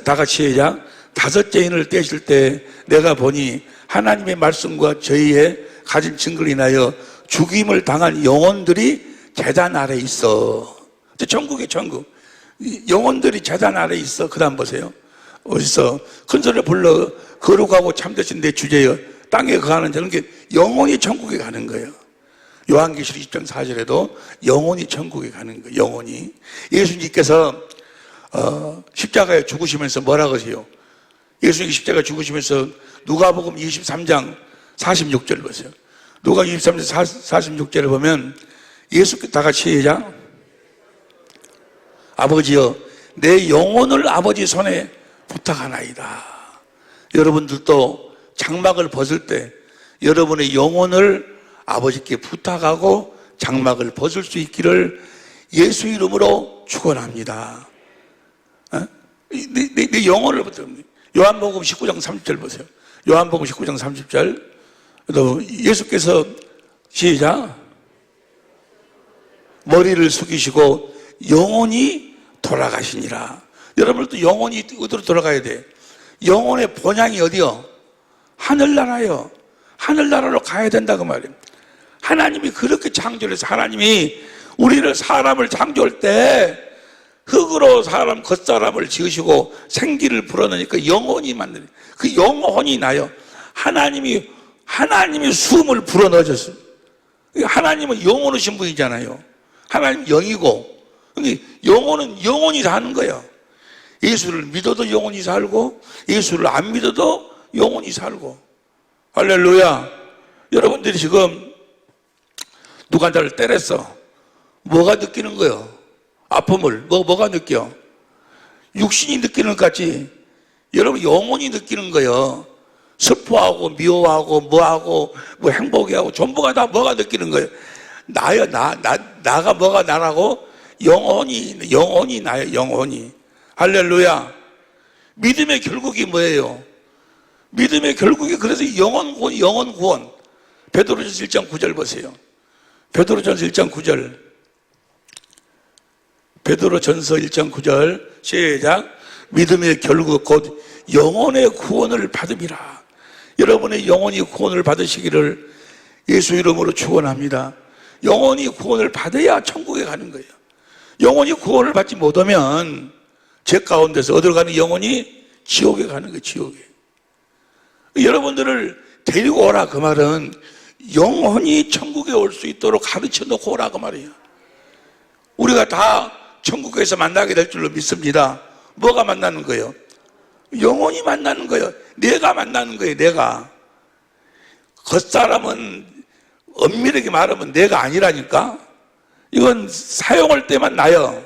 다 같이 시작. 다섯째 인을 떼실 때 내가 보니 하나님의 말씀과 저희의 가진 증거를 인하여 죽임을 당한 영혼들이 제단 아래 있어. 천국에 천국. 영혼들이 제단 아래 있어. 그 다음 보세요. 어디서 큰 소리를 불러 거룩하고 참되신 내 주제여 땅에 거하는 자는 게 영혼이 천국에 가는 거예요. 요한계시록 20장 4절에도 영혼이 천국에 가는 거예요. 영혼이. 예수님께서 십자가에 죽으시면서 뭐라 그러세요? 예수님이 십자가에 죽으시면서 누가복음 23장 46절 보세요. 누가 23장 46절을 보면 예수께서 다 같이 시작. 아버지여 내 영혼을 아버지 손에 부탁하나이다. 여러분들도 장막을 벗을 때 여러분의 영혼을 아버지께 부탁하고 장막을 벗을 수 있기를 예수 이름으로 축원합니다. 내 영혼을 부탁합니다. 요한복음 19장 30절 보세요. 요한복음 19장 30절 예수께서 시작 머리를 숙이시고 영혼이 돌아가시니라. 여러분들도 영혼이 어디로 돌아가야 돼? 영혼의 본향이 어디요? 하늘나라요. 하늘나라로 가야 된다고 말이에요. 하나님이 그렇게 창조해서 하나님이 우리를 사람을 창조할 때 흙으로 사람 겉사람을 지으시고 생기를 불어넣으니까 영혼이 만드는 그 영혼이 나요. 하나님이 숨을 불어넣으셨어요. 하나님은 영혼이신 분이잖아요. 하나님 영이고 영혼은 영혼이 사는 거예요. 예수를 믿어도 영혼이 살고 예수를 안 믿어도 영혼이 살고. 할렐루야. 여러분들이 지금 누가 나를 때렸어. 뭐가 느끼는 거예요? 아픔을 뭐가 느껴? 육신이 느끼는 것 같지? 여러분 영혼이 느끼는 거예요. 슬퍼하고 미워하고 뭐하고 뭐 행복해하고 전부가 다 뭐가 느끼는 거예요? 나요. 나가 뭐가 나라고? 영원히 나요, 영원히. 할렐루야. 믿음의 결국이 뭐예요? 믿음의 결국이 그래서 영원 구원. 베드로전서 1장 9절 보세요. 베드로전서 1장 9절. 베드로전서 1장 9절 시작. 믿음의 결국 곧 영혼의 구원을 받음이라. 여러분의 영혼이 구원을 받으시기를 예수 이름으로 축원합니다. 영혼이 구원을 받아야 천국에 가는 거예요. 영혼이 구원을 받지 못하면 죄 가운데서 어디로 가는 영혼이 지옥에 가는 거예요. 지옥에. 여러분들을 데리고 오라 그 말은 영혼이 천국에 올 수 있도록 가르쳐 놓고 오라 그 말이에요. 우리가 다 천국에서 만나게 될 줄로 믿습니다. 뭐가 만나는 거예요? 영혼이 만나는 거예요. 내가 만나는 거예요. 내가. 겉사람은 엄밀하게 말하면 내가 아니라니까. 이건 사용할 때만 나요.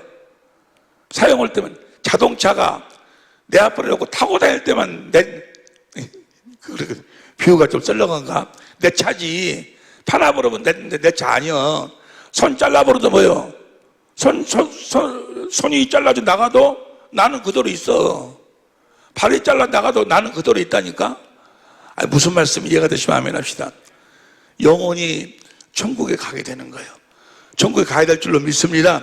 사용할 때만. 자동차가 내 앞으로 놓고 타고 다닐 때만 비유가 좀 썰렁한가? 내 차지. 팔아버리면 내 차 아니야. 손 잘라버려도 뭐요? 손이 잘라져 나가도 나는 그대로 있어. 발이 잘라 나가도 나는 그대로 있다니까? 아니, 무슨 말씀이 이해가 되시면 아멘 합시다. 영혼이 천국에 가게 되는 거예요. 천국에 가야 될 줄로 믿습니다.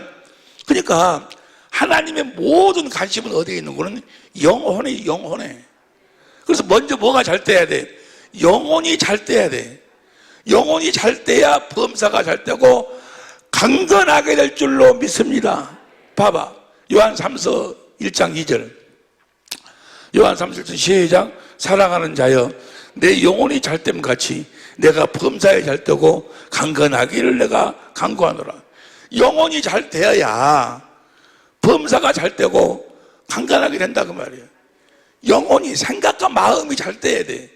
그러니까 하나님의 모든 관심은 어디에 있는 거는 영혼에, 영혼에. 그래서 먼저 뭐가 잘 돼야 돼? 영혼이 잘 돼야 돼. 영혼이 잘 돼야 범사가 잘 되고 강건하게 될 줄로 믿습니다. 봐봐. 요한 3서 1장 2절. 요한 3서 1장 시작. 사랑하는 자여, 내 영혼이 잘됨 같이 내가 범사에 잘 되고 강건하기를 내가 간구하노라. 영혼이 잘 되어야 범사가 잘 되고 강건하게 된다 그 말이에요. 영혼이 생각과 마음이 잘 돼야 돼.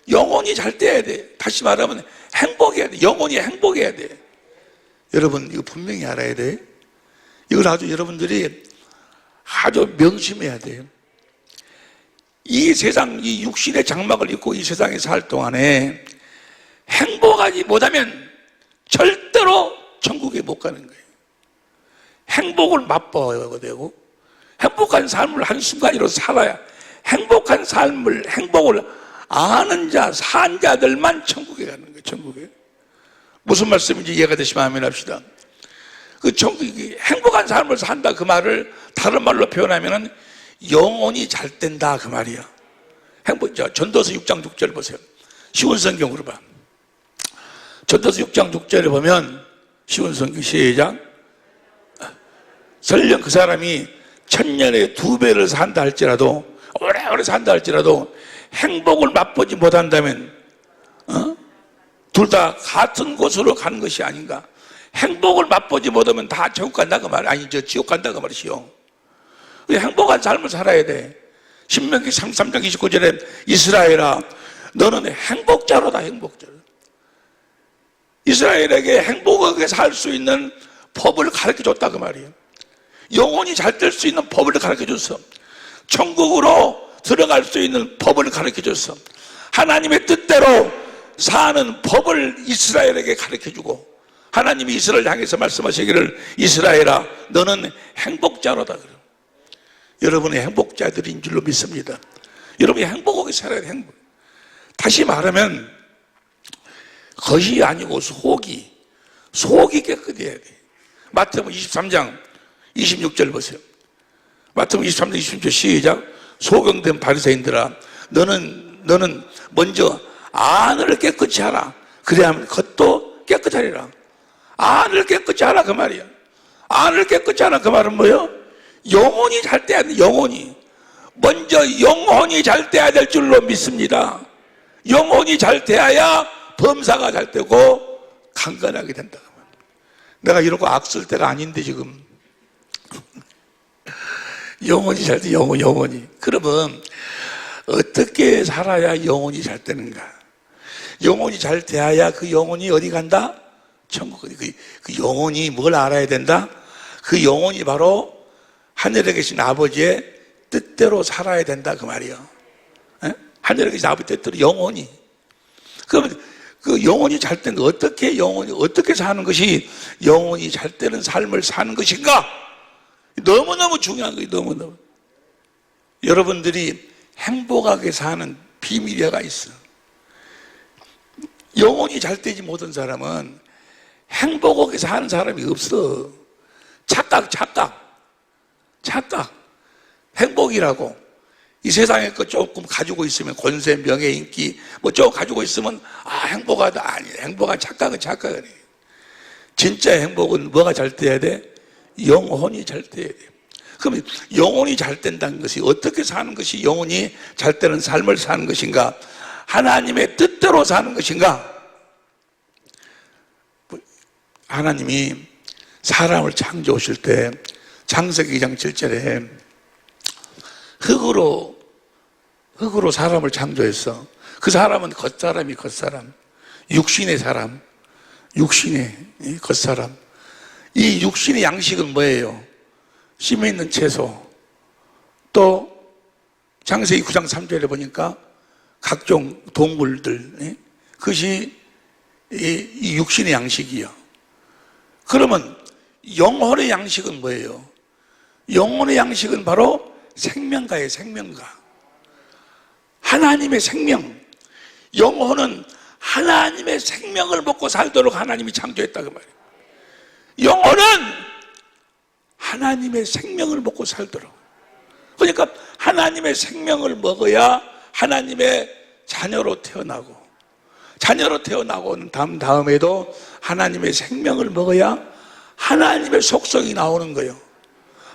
영혼이 잘 돼야 돼. 다시 말하면 행복해야 돼. 영혼이 행복해야 돼. 여러분 이거 분명히 알아야 돼. 이걸 아주 여러분들이 아주 명심해야 돼요. 이 세상, 이 육신의 장막을 입고 이 세상에 살 동안에 행복하지 못하면 절대로 천국에 못 가는 거예요. 행복을 맛봐야 되고 행복한 삶을 한순간이라도 살아야 행복한 삶을, 행복을 아는 자, 산 자들만 천국에 가는 거예요. 천국에. 무슨 말씀인지 이해가 되시면 아멘 합시다. 그 행복한 삶을 산다 그 말을 다른 말로 표현하면은 영혼이 잘 된다 그 말이야. 전도서 6장 6절 보세요. 쉬운 성경으로 봐. 전도서 6장 6절에 보면 쉬운 성경 시작. 설령 그 사람이 천년에 2배를 산다 할지라도 오래오래 산다 할지라도 행복을 맛보지 못한다면 둘 다 같은 곳으로 가는 것이 아닌가. 행복을 맛보지 못하면 다 천국 간다 그 말. 아니 지옥 간다 그 말이시오. 행복한 삶을 살아야 돼. 신명기 33장 29절에 이스라엘아 너는 행복자로다. 행복자로. 이스라엘에게 행복하게 살 수 있는 법을 가르쳐줬다 그 말이에요. 영혼이 잘 될 수 있는 법을 가르쳐줬어. 천국으로 들어갈 수 있는 법을 가르쳐줬어. 하나님의 뜻대로 사는 법을 이스라엘에게 가르쳐주고 하나님이 이스라엘 향해서 말씀하시기를 이스라엘아 너는 행복자로다. 여러분이 행복자들인 줄로 믿습니다. 여러분이 행복하게 살아야 돼. 행복. 다시 말하면 겉이 아니고 속이 깨끗해야 돼. 마태복음 23장 26절 보세요. 마태복음 23장 26절 시작. 소경된 바리새인들아 너는 먼저 안을 깨끗이 하라. 그래야만 겉도 깨끗하리라. 안을 깨끗이 하라 그 말이야. 안을 깨끗이 하라 그 말은 뭐예요? 영혼이 잘 돼야 돼. 영혼이 먼저 영혼이 잘 돼야 될 줄로 믿습니다. 영혼이 잘 돼야 범사가 잘 되고 강건하게 된다. 내가 이러고 악쓸 때가 아닌데 지금 영혼이 잘 돼. 영혼이. 그러면 어떻게 살아야 영혼이 잘 되는가? 영혼이 잘 돼야 그 영혼이 어디 간다? 천국. 그 영혼이 뭘 알아야 된다? 그 영혼이 바로 하늘에 계신 아버지의 뜻대로 살아야 된다 그 말이에요. 에? 하늘에 계신 아버지 뜻대로 영혼이. 그러면 그 영혼이 잘 때는 어떻게 사는 것이 영혼이 잘 때는 삶을 사는 것인가? 너무너무 중요한 거예요. 너무너무. 여러분들이 행복하게 사는 비밀이 있어. 영혼이 잘 되지 못한 사람은 행복하게 사는 사람이 없어. 착각. 행복이라고. 이 세상에 거 조금 가지고 있으면 권세, 명예, 인기 뭐 조금 가지고 있으면 행복하다. 아니, 착각은 착각이에요. 진짜 행복은 뭐가 잘 돼야 돼? 영혼이 잘 돼야 돼. 그러면 영혼이 잘 된다는 것이 어떻게 사는 것이 영혼이 잘 되는 삶을 사는 것인가? 하나님의 뜻대로 사는 것인가? 하나님이 사람을 창조하실 때 창세기 2장 7절에 흙으로 사람을 창조했어. 그 사람은 겉사람, 육신의 사람, 육신의 겉사람. 이 육신의 양식은 뭐예요? 심 있는 채소. 또 창세기 9장 3절에 보니까 각종 동물들. 그것이 이 육신의 양식이요. 그러면 영혼의 양식은 뭐예요? 영혼의 양식은 바로 생명가예요. 생명가. 하나님의 생명. 영혼은 하나님의 생명을 먹고 살도록 하나님이 창조했다 그 말이에요. 영혼은 하나님의 생명을 먹고 살도록. 그러니까 하나님의 생명을 먹어야 하나님의 자녀로 태어나고, 자녀로 태어나고는 다음에도 하나님의 생명을 먹어야 하나님의 속성이 나오는 거예요.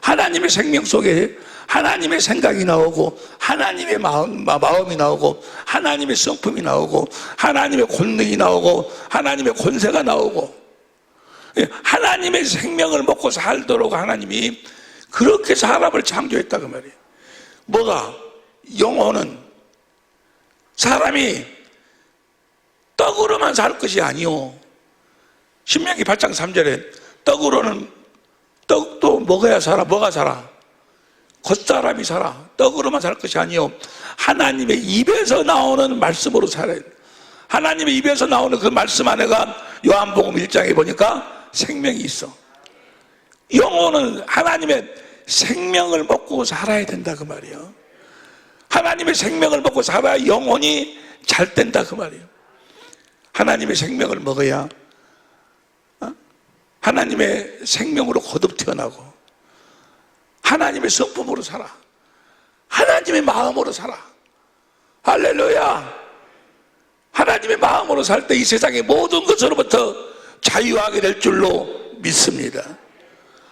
하나님의 생명 속에 하나님의 생각이 나오고, 하나님의 마음이 나오고, 하나님의 성품이 나오고, 하나님의 권능이 나오고, 하나님의 권세가 나오고, 하나님의 생명을 먹고 살도록 하나님이 그렇게 사람을 창조했다 그 말이에요. 뭐가? 영혼은 사람이 떡으로만 살 것이 아니오. 신명기 8장 3절에 떡도 먹어야 살아. 뭐가 살아? 겉사람이 살아. 떡으로만 살 것이 아니오. 하나님의 입에서 나오는 말씀으로 살아야 돼. 하나님의 입에서 나오는 그 말씀 안에가 요한복음 1장에 보니까 생명이 있어. 영혼은 하나님의 생명을 먹고 살아야 된다 그 말이에요. 하나님의 생명을 먹고 살아야 영혼이 잘 된다 그 말이에요. 하나님의 생명을 먹어야 하나님의 생명으로 거듭 태어나고, 하나님의 성품으로 살아. 하나님의 마음으로 살아. 할렐루야. 하나님의 마음으로 살 때 이 세상의 모든 것으로부터 자유하게 될 줄로 믿습니다.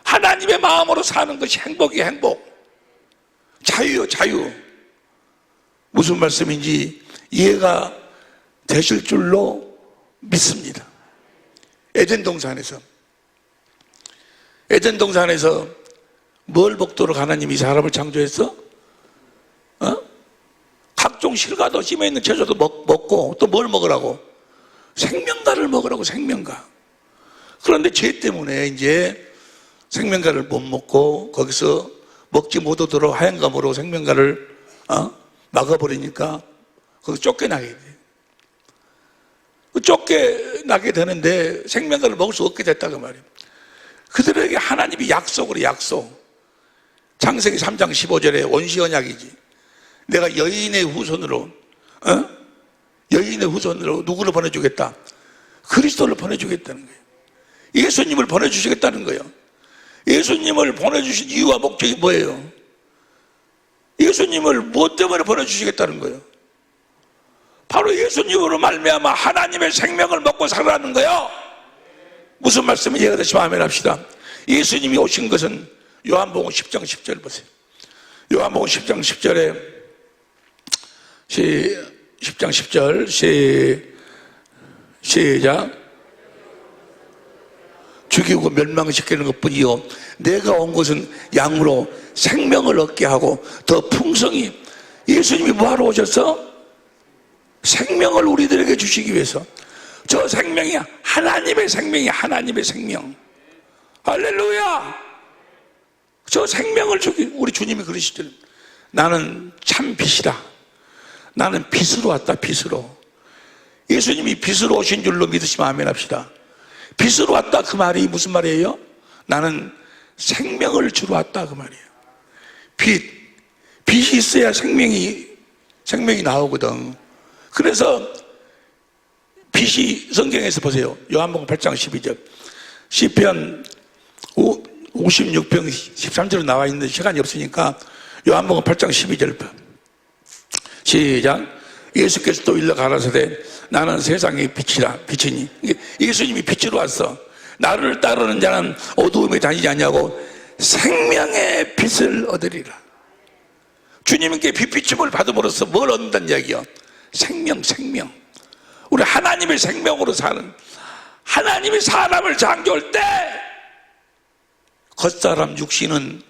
하나님의 마음으로 사는 것이 행복이에요. 행복. 자유요, 자유. 무슨 말씀인지 이해가 되실 줄로 믿습니다. 에덴 동산에서 뭘 먹도록 하나님이 사람을 창조했어? 각종 실과도 심해 있는 채소도 먹고, 또 뭘 먹으라고? 생명가를 먹으라고. 생명가. 그런데 죄 때문에 이제 생명가를 못 먹고 거기서 먹지 못하도록 하얀감으로 생명가를 막아버리니까 거기서 쫓겨나게 돼. 쫓겨나게 되는데 생명가를 먹을 수 없게 됐다고 말이에요. 그들에게 하나님이 약속. 창세기 3장 15절에 원시 언약이지. 내가 여인의 후손으로 누구를 보내주겠다? 그리스도를 보내주겠다는 거예요. 예수님을 보내주시겠다는 거예요. 예수님을 보내주신 이유와 목적이 뭐예요? 예수님을 무엇 때문에 보내주시겠다는 거예요? 바로 예수님으로 말미암아 하나님의 생명을 먹고 살아라는 거예요. 무슨 말씀을 이해가 되시면 아멘 합시다. 예수님이 오신 것은 요한복음 10장 10절 보세요. 요한복음 10장 10절에 10장 10절 시작. 죽이고 멸망시키는 것뿐이요 내가 온 것은 양으로 생명을 얻게 하고 더 풍성히. 예수님이 뭐하러 오셨어? 생명을 우리들에게 주시기 위해서. 저 생명이 하나님의 생명이 하나님의 생명. 할렐루야. 저 생명을 우리 주님이 그러시죠. 나는 참 빛이다. 나는 빛으로 왔다. 빛으로. 예수님이 빛으로 오신 줄로 믿으시면 아멘 합시다. 빛으로 왔다 그 말이 무슨 말이에요? 나는 생명을 주러 왔다 그 말이에요. 빛이 있어야 생명이 나오거든. 그래서 빛이 성경에서 보세요. 요한복음 8장 12절 시편 56편 13절로 나와 있는데 시간이 없으니까 요한복음 8장 12절 시작. 예수께서 또 일러 가라사대 나는 세상의 빛이니 예수님이 빛으로 왔어. 나를 따르는 자는 어두움에 다니지 않냐고 생명의 빛을 얻으리라. 주님께 빛비춤을 받음으로써 뭘 얻는다는 이야기야? 생명. 우리 하나님의 생명으로 사는, 하나님이 사람을 창조할 때 겉사람 육신은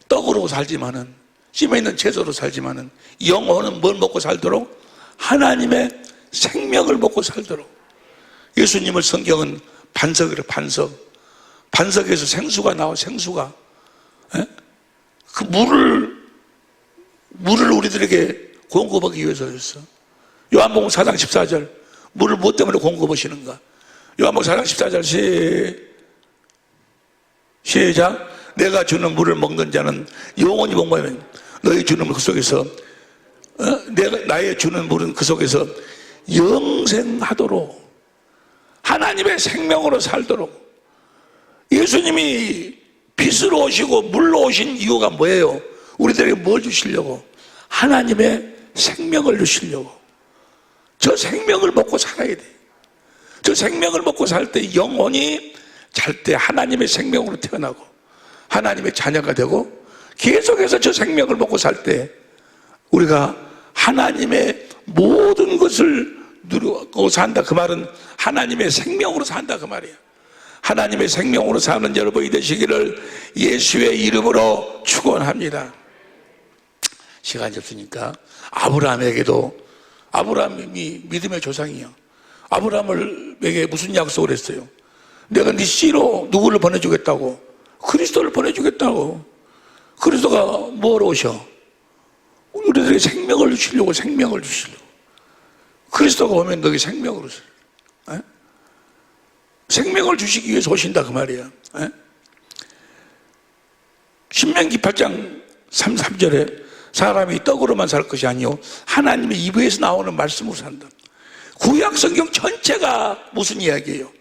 떡으로 살지만은, 찜에 있는 채소로 살지만은 영혼은 뭘 먹고 살도록? 하나님의 생명을 먹고 살도록. 예수님을 성경은 반석이래. 반석에서 생수가 나와. 생수가. 그 물을 우리들에게 공급하기 위해서였어. 요한복음 4장 14절 물을 무엇 때문에 공급하시는가? 요한복음 4장 14절 시작. 내가 주는 물을 먹는 자는 영원히 목마르면 너희 주는 그 속에서 나의 주는 물은 그 속에서 영생하도록, 하나님의 생명으로 살도록. 예수님이 빛으로 오시고 물로 오신 이유가 뭐예요? 우리들에게 뭘 주시려고? 하나님의 생명을 주시려고. 저 생명을 먹고 살아야 돼. 저 생명을 먹고 살 때 영혼이 잘 때 하나님의 생명으로 태어나고 하나님의 자녀가 되고, 계속해서 저 생명을 먹고 살 때 우리가 하나님의 모든 것을 누리고 산다. 그 말은 하나님의 생명으로 산다 그 말이에요. 하나님의 생명으로 사는 여러분이 되시기를 예수의 이름으로 축원합니다. 시간이 없으니까 아브라함에게도, 아브라함이 믿음의 조상이요, 아브라함에게 무슨 약속을 했어요? 내가 네 씨로 누구를 보내주겠다고? 그리스도를 보내주겠다고. 그리스도가 뭐로 오셔? 우리들에게 생명을 주시려고. 그리스도가 오면 너에게 생명으로 살. 생명을 주시기 위해서 오신다 그 말이야. 신명기 8장 3절에 사람이 떡으로만 살 것이 아니요 하나님의 입에서 나오는 말씀으로 산다. 구약 성경 전체가 무슨 이야기예요?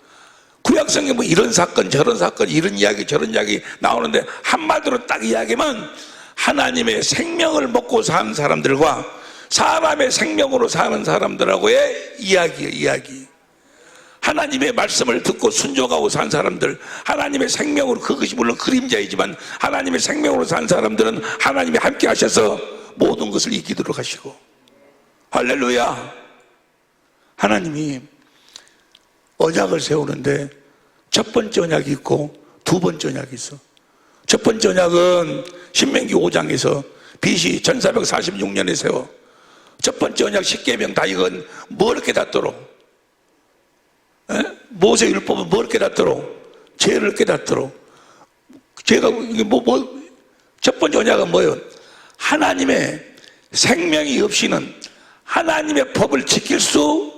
구약 성경 뭐 이런 사건 저런 사건 이런 이야기 저런 이야기 나오는데 한마디로 딱 이야기하면 하나님의 생명을 먹고 사는 사람들과 사람의 생명으로 사는 사람들하고의 이야기예요. 이야기. 하나님의 말씀을 듣고 순종하고 산 사람들, 하나님의 생명으로, 그것이 물론 그림자이지만 하나님의 생명으로 산 사람들은 하나님이 함께 하셔서 모든 것을 이기도록 하시고. 할렐루야. 하나님이 언약을 세우는데 첫 번째 언약이 있고 두 번째 언약이 있어. 첫 번째 언약은 신명기 5장에서 BC 1446년에 세워. 첫 번째 언약 10계명 다 이건 뭘 깨닫도록? 모세 율법은 뭘 깨닫도록? 죄를 깨닫도록. 죄가 이게 첫 번째 언약은 뭐예요? 하나님의 생명이 없이는 하나님의 법을 지킬 수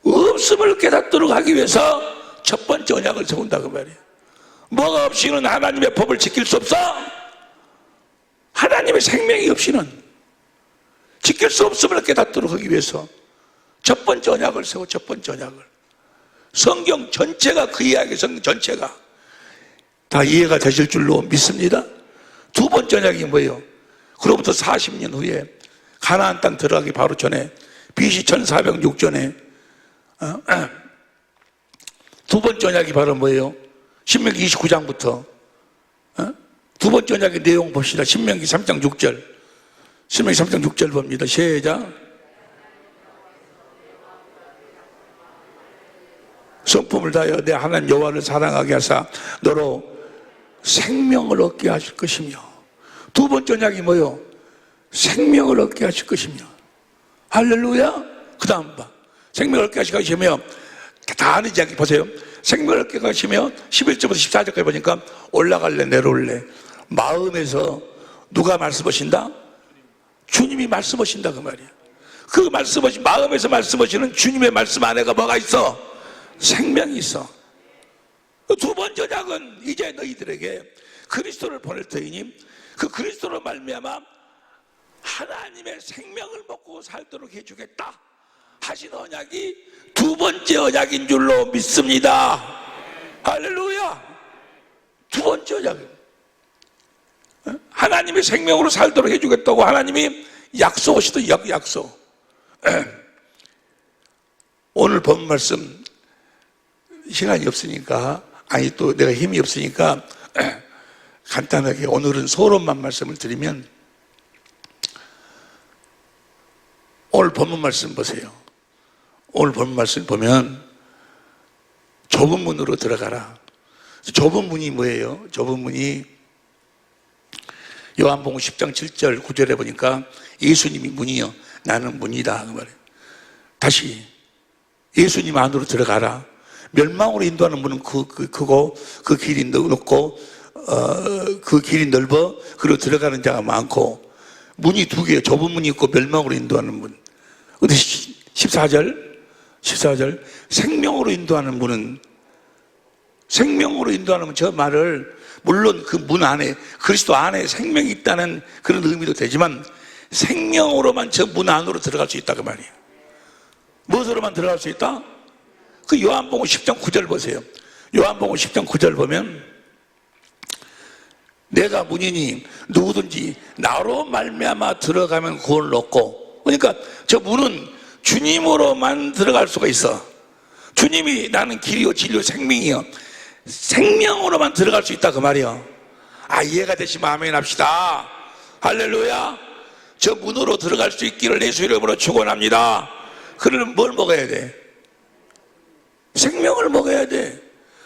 없음을 깨닫도록 하기 위해서 첫 번째 언약을 세운다 그 말이에요. 뭐가 없이는 하나님의 법을 지킬 수 없어? 하나님의 생명이 없이는 지킬 수 없음을 깨닫도록 하기 위해서 첫 번째 언약을 세워. 첫 번째 언약을. 성경 전체가 그 이야기, 성경 전체가 다 이해가 되실 줄로 믿습니다. 두 번째 언약이 뭐예요? 그로부터 40년 후에 가나안 땅 들어가기 바로 전에 BC 1406년에 두 번째 언약이 바로 뭐예요? 신명기 29장부터 두 번째 언약의 내용 봅시다. 신명기 3장 6절. 신명기 3장 6절 봅니다. 시작. 성품을 다하여 내 하나님 여호와를 사랑하게 하사 너로 생명을 얻게 하실 것이며. 두 번째 언약이 뭐예요? 생명을 얻게 하실 것이며. 할렐루야. 그 다음 봐. 생명을 얻게 하실 것이며 다 아는 이야기 보세요. 생명을 얻게 하시며 11절부터 14절까지 보니까 올라갈래 내려올래. 마음에서 누가 말씀하신다? 주님이 말씀하신다 그 말이야. 그 말씀하신, 마음에서 말씀하시는 주님의 말씀 안에가 뭐가 있어? 생명이 있어. 두 번째 언약은 이제 너희들에게 그리스도를 보낼 터이니 그 그리스도로 말미암아 하나님의 생명을 먹고 살도록 해주겠다 하신 언약이 두 번째 언약인 줄로 믿습니다. 할렐루야. 두 번째 언약은 하나님의 생명으로 살도록 해주겠다고 하나님이 약속하시던 약속. 오늘 본 말씀 시간이 없으니까, 아니 또 내가 힘이 없으니까 간단하게 오늘은 서론만 말씀을 드리면, 오늘 본문 말씀 보세요. 오늘 본문 말씀 보면 좁은 문으로 들어가라. 좁은 문이 뭐예요? 좁은 문이 요한복음 10장 7절 9절에 보니까 예수님이 문이요 나는 문이다 그 말이에요. 다시 예수님 안으로 들어가라. 멸망으로 인도하는 문은 크고 그 길이 높고 그 길이 넓어 그리고 들어가는 자가 많고, 문이 두 개예요. 좁은 문이 있고 멸망으로 인도하는 문. 어디 14절 생명으로 인도하는 문은, 생명으로 인도하는 문, 저 말을 물론 그 문 안에 그리스도 안에 생명이 있다는 그런 의미도 되지만 생명으로만 저 문 안으로 들어갈 수 있다 그 말이에요. 무엇으로만 들어갈 수 있다? 그 요한복음 10장 9절 보세요. 요한복음 10장 9절 보면 내가 문이니 누구든지 나로 말미암아 들어가면 구원을 얻고, 그러니까 저 문은 주님으로만 들어갈 수가 있어. 주님이 나는 길이요 진리요 생명이요, 생명으로만 들어갈 수 있다 그 말이요. 아, 이해가 되시면 아멘 합시다. 할렐루야. 저 문으로 들어갈 수 있기를 예수 이름으로 축원합니다. 그러면 뭘 먹어야 돼? 생명을 먹어야 돼.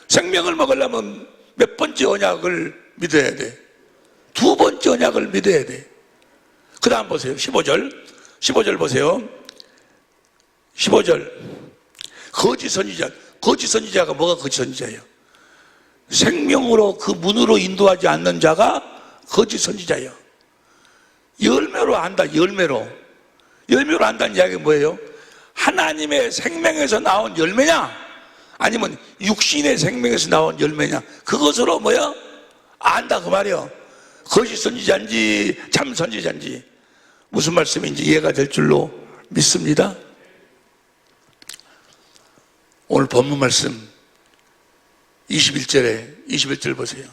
생명을 먹으려면 몇 번째 언약을 믿어야 돼? 두 번째 언약을 믿어야 돼. 그 다음 보세요. 15절 보세요. 15절. 거짓 선지자가 뭐가 거짓 선지자예요? 생명으로 그 문으로 인도하지 않는 자가 거짓 선지자예요. 열매로 안다. 열매로 안다는 이야기가 뭐예요? 하나님의 생명에서 나온 열매냐, 아니면 육신의 생명에서 나온 열매냐, 그것으로 뭐야? 안다 그 말이요. 거짓 선지자인지 참 선지자인지 무슨 말씀인지 이해가 될 줄로 믿습니다. 오늘 본문 말씀 21절 보세요.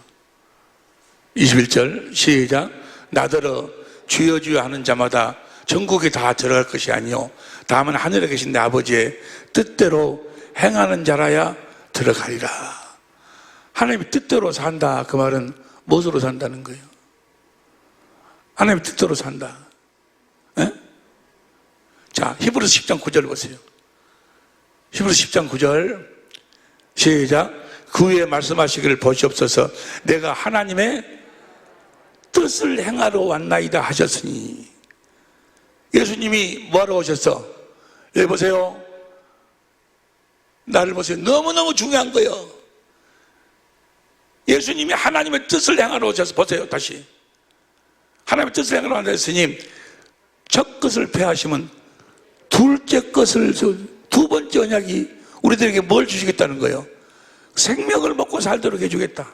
21절 시작. 나더러 주여 주여 하는 자마다 전국에 다 들어갈 것이 아니요 다만 하늘에 계신 내 아버지의 뜻대로 행하는 자라야 들어가리라. 하나님의 뜻대로 산다 그 말은 무엇으로 산다는 거예요? 하나님의 뜻대로 산다. 에? 자, 히브리서 10장 9절 보세요. 히브리서 10장 9절 시작. 그 위에 말씀하시기를 보시옵소서. 내가 하나님의 뜻을 행하러 왔나이다 하셨으니. 예수님이 뭐하러 오셨어? 여기 보세요. 나를 보세요. 너무너무 중요한 거예요. 예수님이 하나님의 뜻을 행하러 오셔서, 보세요 다시. 하나님의 뜻을 행하러 왔다 했으니 첫 것을 폐하시면 둘째 것을, 두 번째 언약이 우리들에게 뭘 주시겠다는 거예요? 생명을 먹고 살도록 해주겠다.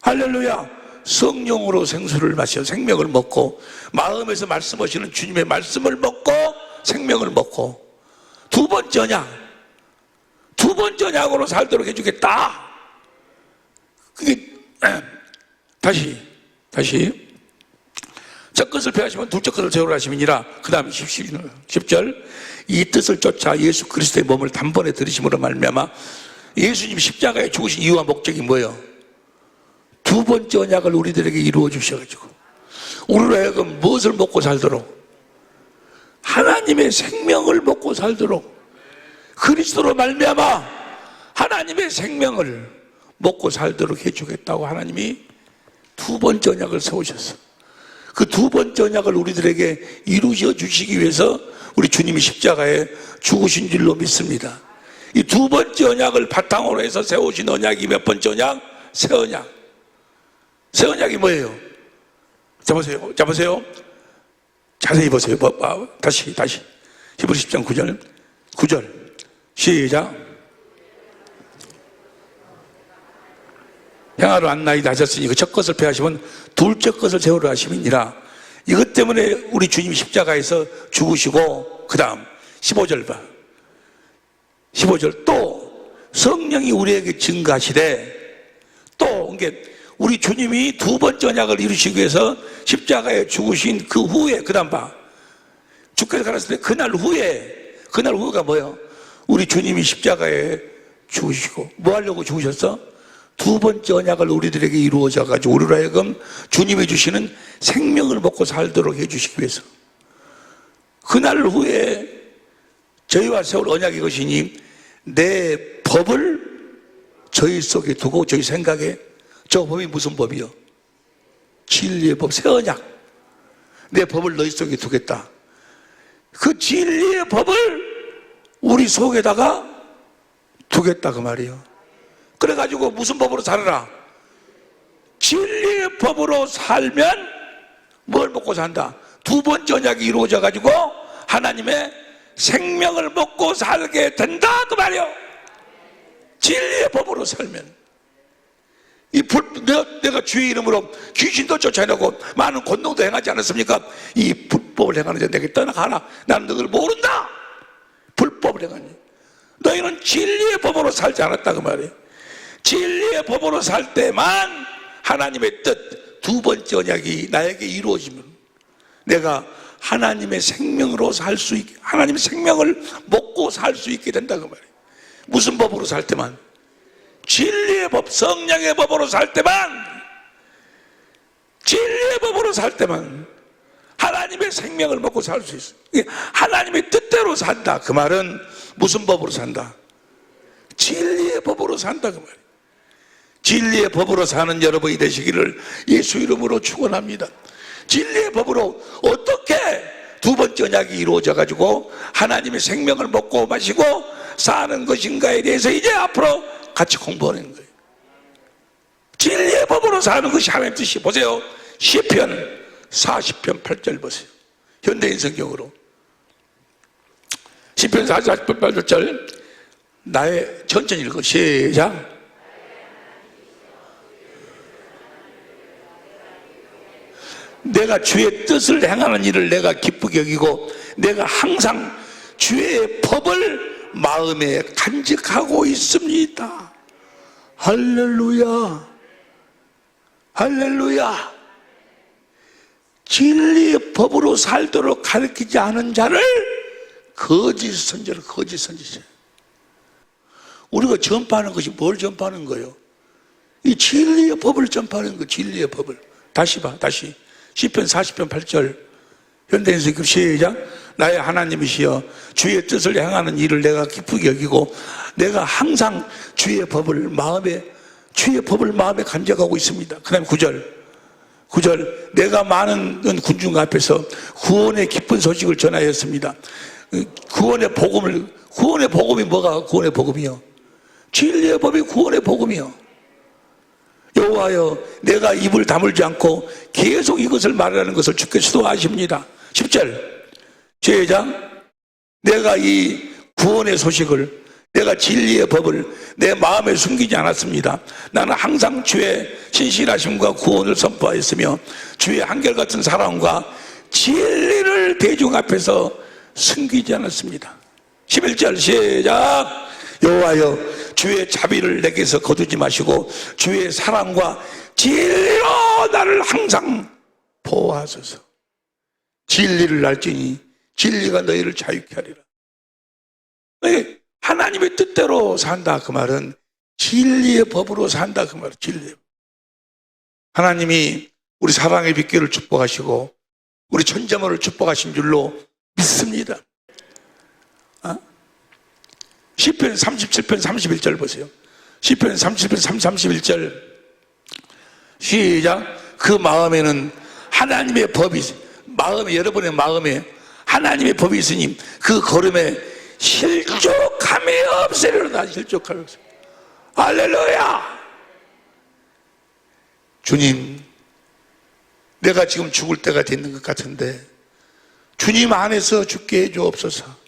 할렐루야. 성령으로 생수를 마셔 생명을 먹고, 마음에서 말씀하시는 주님의 말씀을 먹고 생명을 먹고, 두 번째 언약으로 살도록 해주겠다. 그게 다시 첫 것을 폐하시면 둘째 것을 세우라 하심이니라. 그 다음에 10절 이 뜻을 쫓아 예수 그리스도의 몸을 단번에 들이심으로 말미암아. 예수님이 십자가에 죽으신 이유와 목적이 뭐예요? 두 번째 언약을 우리들에게 이루어 주셔가지고 우리로 하여금 무엇을 먹고 살도록? 하나님의 생명을 먹고 살도록, 그리스도로 말미암아 하나님의 생명을 먹고 살도록 해주겠다고 하나님이 두 번째 언약을 세우셨어. 그 두 번째 언약을 우리들에게 이루어 주시기 위해서 우리 주님이 십자가에 죽으신 줄로 믿습니다. 이 두 번째 언약을 바탕으로 해서 세우신 언약이 몇 번째 언약? 새 언약. 새 언약이 뭐예요? 자 보세요. 자세히 보세요. 다시. 히브리 10장 9절 시작. 평화로 안나이다 하셨으니 그 첫 것을 폐하시면 둘째 것을 세우려 하심이니라. 이것 때문에 우리 주님 십자가에서 죽으시고 그 다음 15절 봐. 15절 또 성령이 우리에게 증가하시되 또 이게 우리 주님이 두 번째 언약을 이루시기 위해서 십자가에 죽으신 그 후에 그 다음 봐. 주께서 가셨을 때 그날 후가 뭐예요? 우리 주님이 십자가에 죽으시고 뭐 하려고 죽으셨어? 두 번째 언약을 우리들에게 이루어져 가지고 우리로 하여금 주님이 주시는 생명을 먹고 살도록 해주시기 위해서 그날 후에 저희와 세울 언약이 이것이니 내 법을 저희 속에 두고 저희 생각에 저 법이 무슨 법이요? 진리의 법, 새 언약. 내 법을 너희 속에 두겠다. 그 진리의 법을 우리 속에다가 두겠다 그 말이에요. 그래가지고 무슨 법으로 살아라? 진리의 법으로 살면 뭘 먹고 산다? 두 번째 언약이 이루어져 가지고 하나님의 생명을 먹고 살게 된다 그 말이에요. 진리의 법으로 살면 내가 주의 이름으로 귀신도 쫓아내고 많은 권능도 행하지 않았습니까? 이 불법을 행하는 자 내게 떠나가라. 나는 너를 모른다. 불법을 행하니 너희는 진리의 법으로 살지 않았다 그 말이에요. 진리의 법으로 살 때만 하나님의 뜻 두 번째 언약이 나에게 이루어지면 내가 하나님의 생명으로 살 수 있게, 하나님의 생명을 먹고 살 수 있게 된다 그 말이에요. 무슨 법으로 살 때만? 진리의 법, 성령의 법으로 살 때만, 진리의 법으로 살 때만 하나님의 생명을 먹고 살 수 있어요. 하나님의 뜻대로 산다 그 말은 무슨 법으로 산다? 진리의 법으로 산다 그 말이에요. 진리의 법으로 사는 여러분이 되시기를 예수 이름으로 축원합니다. 진리의 법으로 어떻게 두 번째 언약이 이루어져 가지고 하나님의 생명을 먹고 마시고 사는 것인가에 대해서 이제 앞으로 같이 공부하는 거예요. 진리의 법으로 사는 것이 하나님 뜻이. 보세요. 시편 40편 8절 보세요. 현대인 성경으로 시편 40편 8절 나의 천천히 읽어. 시작. 내가 주의 뜻을 행하는 일을 내가 기쁘게 여기고 내가 항상 주의 법을 마음에 간직하고 있습니다. 할렐루야. 할렐루야. 진리의 법으로 살도록 가르치지 않은 자를 거짓 선지자. 우리가 전파하는 것이 뭘 전파하는 거예요? 이 진리의 법을 전파하는 거예요. 진리의 법을. 다시 봐. 다시 시편 40편 8절 현대인 성경 시작. 나의 하나님이시여 주의 뜻을 행하는 일을 내가 기쁘게 여기고 내가 항상 주의 법을 마음에 간직하고 있습니다. 그 다음에 9절 내가 많은 군중 앞에서 구원의 기쁜 소식을 전하였습니다. 구원의 복음이 뭐가 구원의 복음이요? 진리의 법이 구원의 복음이요. 여호와여 내가 입을 다물지 않고 계속 이것을 말하는 것을 주께서도 아십니다. 10절 시작. 내가 이 구원의 소식을, 내가 진리의 법을 내 마음에 숨기지 않았습니다. 나는 항상 주의 신실하심과 구원을 선포하였으며 주의 한결같은 사랑과 진리를 대중 앞에서 숨기지 않았습니다. 11절 시작. 여호와여 주의 자비를 내게서 거두지 마시고 주의 사랑과 진리로 나를 항상 보호하소서. 진리를 알지니 진리가 너희를 자유케 하리라. 하나님의 뜻대로 산다 그 말은 진리의 법으로 산다 그 말은 진리의 법. 하나님이 우리 사랑의 빗길을 축복하시고 우리 천자모를 축복하신 줄로 믿습니다. 시편 37편 31절 보세요. 시편 37편 31절 시작. 그 마음에는 하나님의 법이, 여러분의 마음에 하나님의 법이 있으니 그 걸음에 실족함이 없으리로다. 실족함이 없으리로다. 할렐루야. 주님, 내가 지금 죽을 때가 됐는 것 같은데 주님 안에서 죽게 해주옵소서.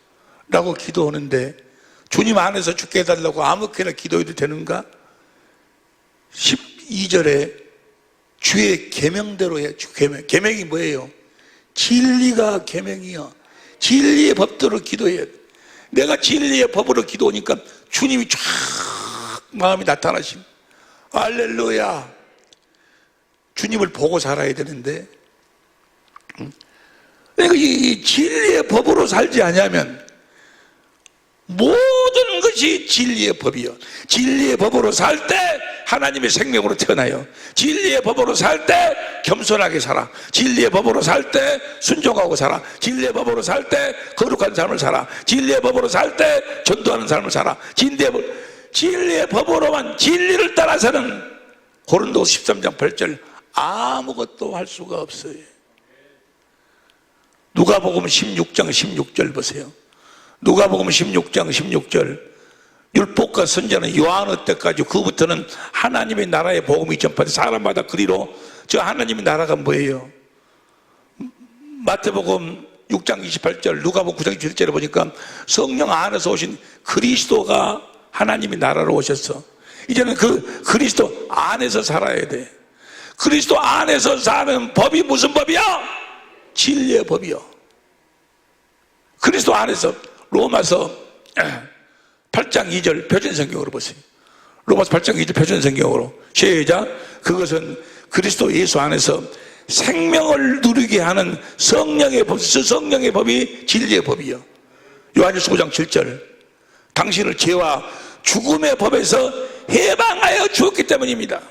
라고 기도하는데 주님 안에서 죽게 해달라고 아무렇게나 기도해도 되는가? 12절에 주의 계명대로 해. 계명이 뭐예요? 진리가 계명이요. 진리의 법대로 기도해야 돼. 내가 진리의 법으로 기도하니까 주님이 쫙 마음이 나타나심. 할렐루야. 주님을 보고 살아야 되는데, 그러니까 이 진리의 법으로 살지 않으면 모든 것이 진리의 법이요. 진리의 법으로 살 때 하나님의 생명으로 태어나요. 진리의 법으로 살 때 겸손하게 살아. 진리의 법으로 살 때 순종하고 살아. 진리의 법으로 살 때 거룩한 삶을 살아. 진리의 법으로 살 때 전도하는 삶을 살아. 진리의 법으로만 진리를 따라서는 고린도서 13장 8절 아무것도 할 수가 없어요. 누가복음 16장 16절 보세요. 누가복음 16장 16절 율법과 선지자는 요한의 때까지 그부터는 하나님의 나라의 복음이 전파돼 사람마다 그리로 저 하나님의 나라가 뭐예요? 마태복음 6장 28절 누가복음 9장 7절에 보니까 성령 안에서 오신 그리스도가 하나님의 나라로 오셨어. 이제는 그 그리스도 안에서 살아야 돼. 그리스도 안에서 사는 법이 무슨 법이야? 진리의 법이요. 그리스도 안에서 로마서 8장 2절 표준성경으로 보세요. 로마서 8장 2절 표준성경으로 시작. 그것은 그리스도 예수 안에서 생명을 누리게 하는 성령의 법, 성령의 법이 진리의 법이요. 요한일서 5장 7절 당신을 죄와 죽음의 법에서 해방하여 주었기 때문입니다.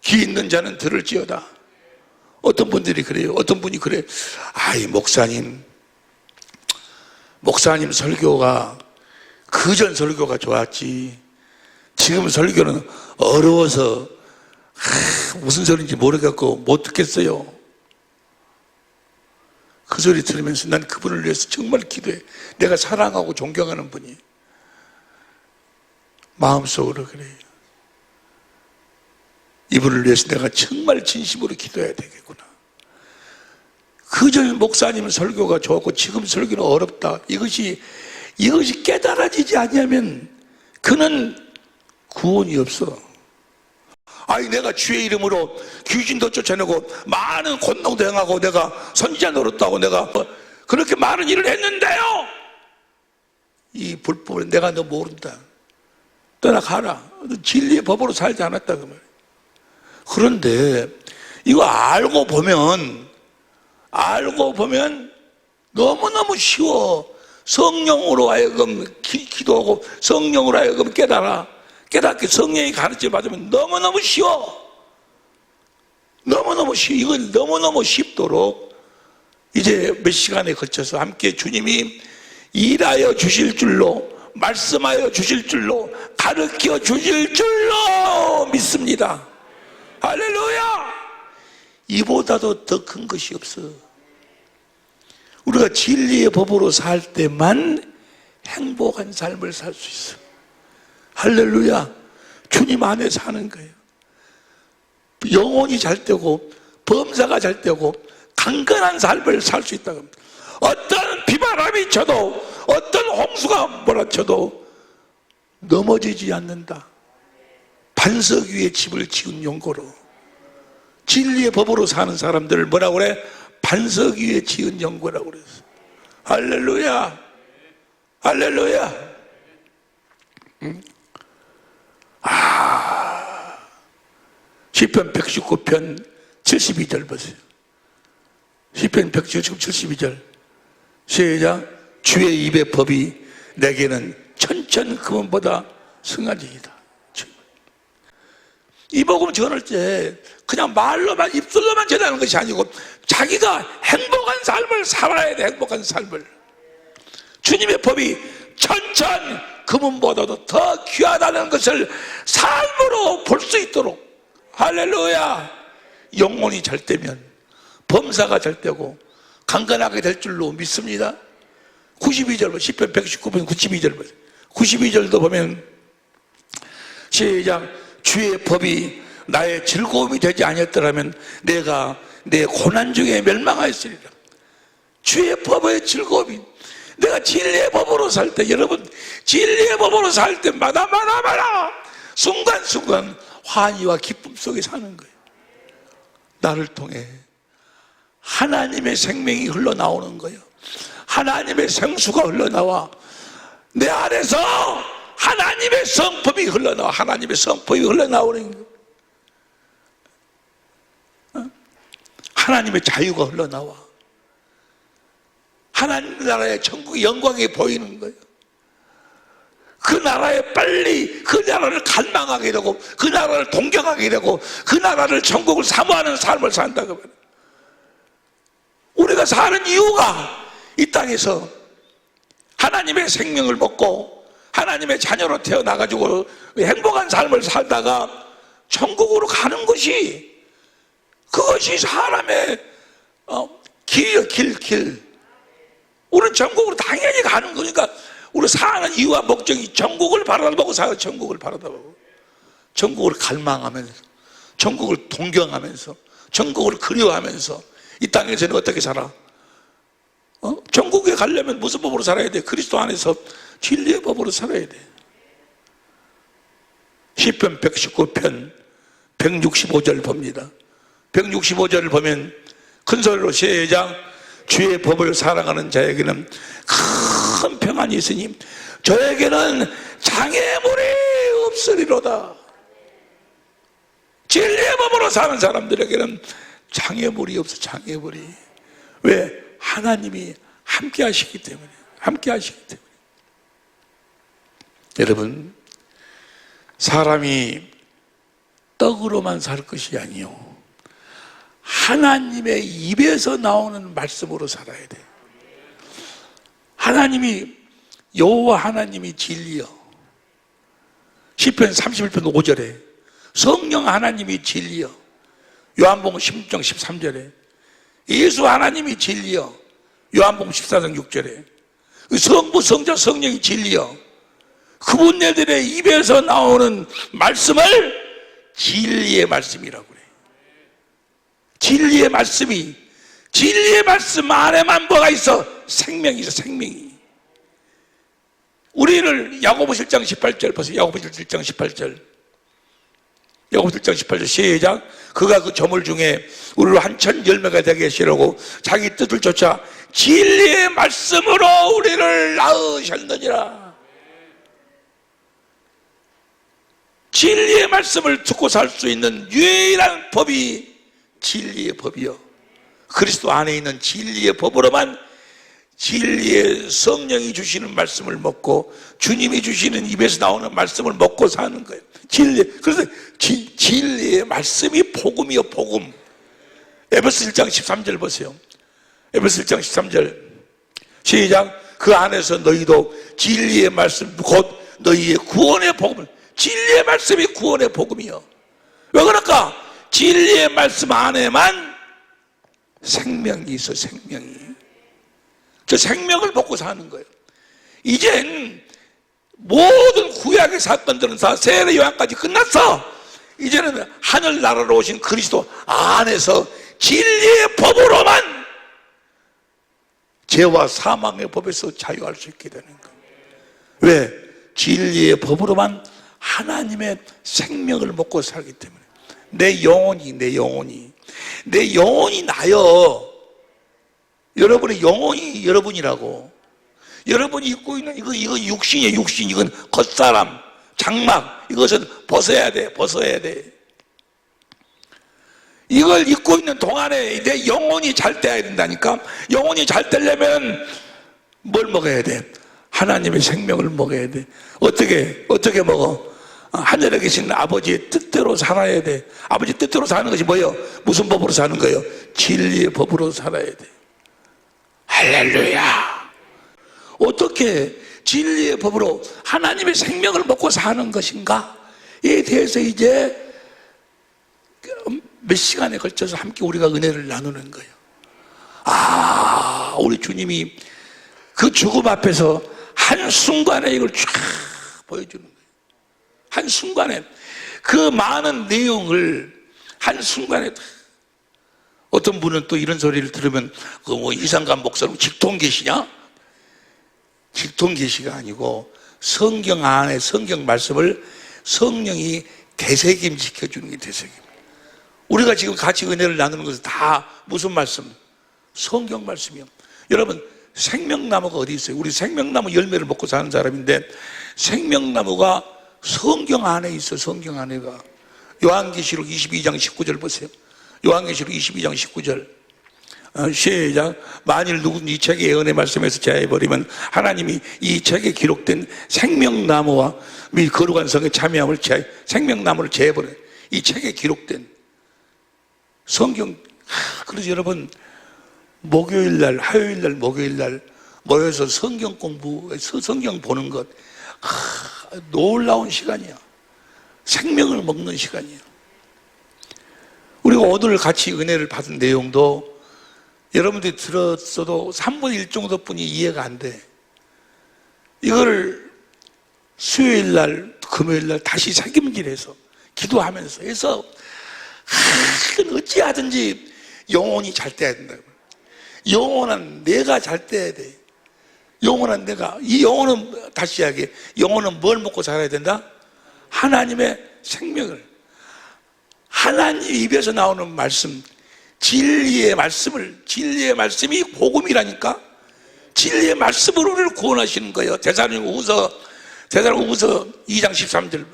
귀 있는 자는 들을지어다. 어떤 분들이 그래요. 어떤 분이 그래. 아이 목사님 설교가 그전 설교가 좋았지. 지금 설교는 어려워서 무슨 소리인지 모르겠고 못 듣겠어요. 그 소리 들으면서 난 그분을 위해서 정말 기도해. 내가 사랑하고 존경하는 분이 마음속으로 그래요. 이분을 위해서 내가 정말 진심으로 기도해야 되겠구나. 그전 목사님 설교가 좋았고 지금 설교는 어렵다. 이것이 깨달아지지 않으면 그는 구원이 없어. 아니 내가 주의 이름으로 귀신도 쫓아내고 많은 권능도 행하고 내가 선지자 노릇하고 내가 그렇게 많은 일을 했는데요, 이 불법을 내가 너 모른다. 떠나가라. 진리의 법으로 살지 않았다 그 말이에요. 그런데 이거 알고 보면 너무너무 쉬워. 성령으로 하여금 기도하고 성령으로 하여금 깨닫게 성령이 가르쳐 받으면 너무너무 쉬워. 너무너무 쉬워. 이건 너무너무 쉽도록 이제 몇 시간에 거쳐서 함께 주님이 일하여 주실 줄로, 말씀하여 주실 줄로, 가르쳐 주실 줄로 믿습니다. 할렐루야. 이보다도 더 큰 것이 없어. 우리가 진리의 법으로 살 때만 행복한 삶을 살 수 있어. 할렐루야. 주님 안에 사는 거예요. 영혼이 잘 되고 범사가 잘 되고 강건한 삶을 살 수 있다고 합니다. 어떤 비바람이 쳐도 어떤 홍수가 몰아쳐도 넘어지지 않는다. 반석 위에 집을 지은 용고로. 진리의 법으로 사는 사람들을 뭐라고 그래? 반석 위에 지은 용고라고 그랬어. 할렐루야. 할렐루야. 시편 119편 72절 보세요. 시편 119편 72절 시작. 주의 입의 법이 내게는 천천금은보다 승하니이다. 이 복음 전할 때 그냥 말로만 입술로만 전하는 것이 아니고 자기가 행복한 삶을 살아야 돼. 행복한 삶을. 주님의 법이 천천금은보다도 더 귀하다는 것을 삶으로 볼 수 있도록. 할렐루야. 영혼이 잘 되면 범사가 잘 되고 강건하게 될 줄로 믿습니다. 92절, 시편 119편 92절 92절도 보면 시작. 주의 법이 나의 즐거움이 되지 아니었더라면 내가 내 고난 중에 멸망하였으리라. 주의 법의 즐거움이, 내가 진리의 법으로 살 때, 여러분, 진리의 법으로 살 때마다 순간순간 환희와 기쁨 속에 사는 거예요. 나를 통해 하나님의 생명이 흘러나오는 거예요. 하나님의 생수가 흘러나와 내 안에서 하나님의 성품이 흘러나와. 하나님의 성품이 흘러나오는 거예요. 하나님의 자유가 흘러나와. 하나님 나라의 천국의 영광이 보이는 거예요. 그 나라에 빨리 그 나라를 갈망하게 되고 그 나라를 동경하게 되고 그 나라를 천국을 사모하는 삶을 산다고 말해요. 우리가 사는 이유가 이 땅에서 하나님의 생명을 먹고 하나님의 자녀로 태어나가지고 행복한 삶을 살다가 천국으로 가는 것이, 그것이 사람의 길. 우리는 천국으로 당연히 가는 거니까 우리 사는 이유와 목적이 천국을 바라보고 살아요. 천국을 바라보고 천국을 갈망하면서, 천국을 동경하면서, 천국을 그리워하면서 이 땅에서는 어떻게 살아? 천국에 가려면 무슨 법으로 살아야 돼? 그리스도 안에서 진리의 법으로 살아야 돼. 시편 119편 165절 봅니다. 165절을 보면 큰 소리로 시작. 주의 법을 사랑하는 자에게는 큰 평안이 있으니 저에게는 장애물이 없으리로다. 진리의 법으로 사는 사람들에게는 장애물이 없어. 장애물이. 왜? 하나님이 함께 하시기 때문에. 함께 하시기 때문에. 여러분, 사람이 떡으로만 살 것이 아니요, 하나님의 입에서 나오는 말씀으로 살아야 돼. 하나님이, 여호와 하나님이 진리여. 시편 31편 5절에 성령 하나님이 진리여. 요한복음 16장 13절에 예수 하나님이 진리여. 요한복음 14장 6절에 성부 성자 성령이 진리여. 그분들의 입에서 나오는 말씀을 진리의 말씀이라고 그래. 진리의 말씀이, 진리의 말씀 안에만 뭐가 있어? 생명이 있어. 생명이. 우리를 야고보 1장 18절 보세요. 야고보 1장 18절. 야고보 1장 18절 시작. 그가 그 저물 중에 우리를 한천 열매가 되게 하시려고 자기 뜻을 쫓아 진리의 말씀으로 우리를 낳으셨느니라. 진리의 말씀을 듣고 살 수 있는 유일한 법이 진리의 법이요, 그리스도 안에 있는 진리의 법으로만 진리의 성령이 주시는 말씀을 먹고 주님이 주시는 입에서 나오는 말씀을 먹고 사는 거예요. 진리. 그래서 진리의 말씀이 복음이요, 복음. 에베소 1장 13절 보세요. 에베소 1장 13절 시작. 그 안에서 너희도 진리의 말씀 곧 너희의 구원의 복음을. 진리의 말씀이 구원의 복음이요. 왜 그럴까? 진리의 말씀 안에만 생명이 있어. 생명이. 저 생명을 먹고 사는 거예요. 이젠 모든 구약의 사건들은 다 세례 요한까지 끝났어. 이제는 하늘나라로 오신 그리스도 안에서 진리의 법으로만 죄와 사망의 법에서 자유할 수 있게 되는 거예요. 왜? 진리의 법으로만 하나님의 생명을 먹고 살기 때문에. 내 영혼이 나요. 여러분의 영혼이 여러분이라고. 여러분이 입고 있는 이거 육신이에요. 육신. 이건 겉사람, 장막. 이것은 벗어야 돼. 이걸 입고 있는 동안에 내 영혼이 잘 돼야 된다니까. 영혼이 잘 되려면 뭘 먹어야 돼? 하나님의 생명을 먹어야 돼. 어떻게 먹어? 하늘에 계신 아버지의 뜻대로 살아야 돼. 아버지 뜻대로 사는 것이 뭐예요? 무슨 법으로 사는 거예요? 진리의 법으로 살아야 돼. 할렐루야. 어떻게 진리의 법으로 하나님의 생명을 먹고 사는 것인가에 대해서 이제 몇 시간에 걸쳐서 함께 우리가 은혜를 나누는 거예요. 우리 주님이 그 죽음 앞에서 한순간에 이걸 쫙 보여주는 거예요. 한순간에 그 많은 내용을 한순간에. 어떤 분은 또 이런 소리를 들으면 뭐 이상감 목사님 직통 계시냐? 직통 계시가 아니고 성경 안에 성경 말씀을 성령이 되새김시켜 주는 게 되새김. 우리가 지금 같이 은혜를 나누는 것은 다 무슨 말씀? 성경 말씀이요. 여러분, 생명나무가 어디 있어요? 우리 생명나무 열매를 먹고 사는 사람인데 생명나무가 성경 안에 있어. 성경 안에가. 요한계시록 22장 19절 보세요. 요한계시록 22장 19절. 시작. 만일 누구든지 이 책의 예언의 말씀에서 제해버리면 하나님이 이 책에 기록된 생명나무와 미 거룩한 성에 참여함을 생명나무를 제해버려. 이 책에 기록된 성경. 그래서 여러분, 목요일날, 화요일날, 목요일날 모여서 성경 공부, 성경 보는 것 놀라운 시간이야. 생명을 먹는 시간이야. 우리가 오늘 같이 은혜를 받은 내용도 여러분들이 들었어도 3분의 1 정도뿐이 이해가 안 돼. 이거를 수요일날, 금요일날 다시 새김질해서 기도하면서 해서 어찌하든지 영혼이 잘 돼야 된다. 영혼은 내가 잘 돼야 돼. 영혼은 내가. 이 영혼은 다시 이야기해. 영혼은 뭘 먹고 살아야 된다? 하나님의 생명을. 하나님 입에서 나오는 말씀, 진리의 말씀이 복음이라니까. 진리의 말씀으로 우리를 구원하시는 거예요. 데살로니가후서 2장 13절.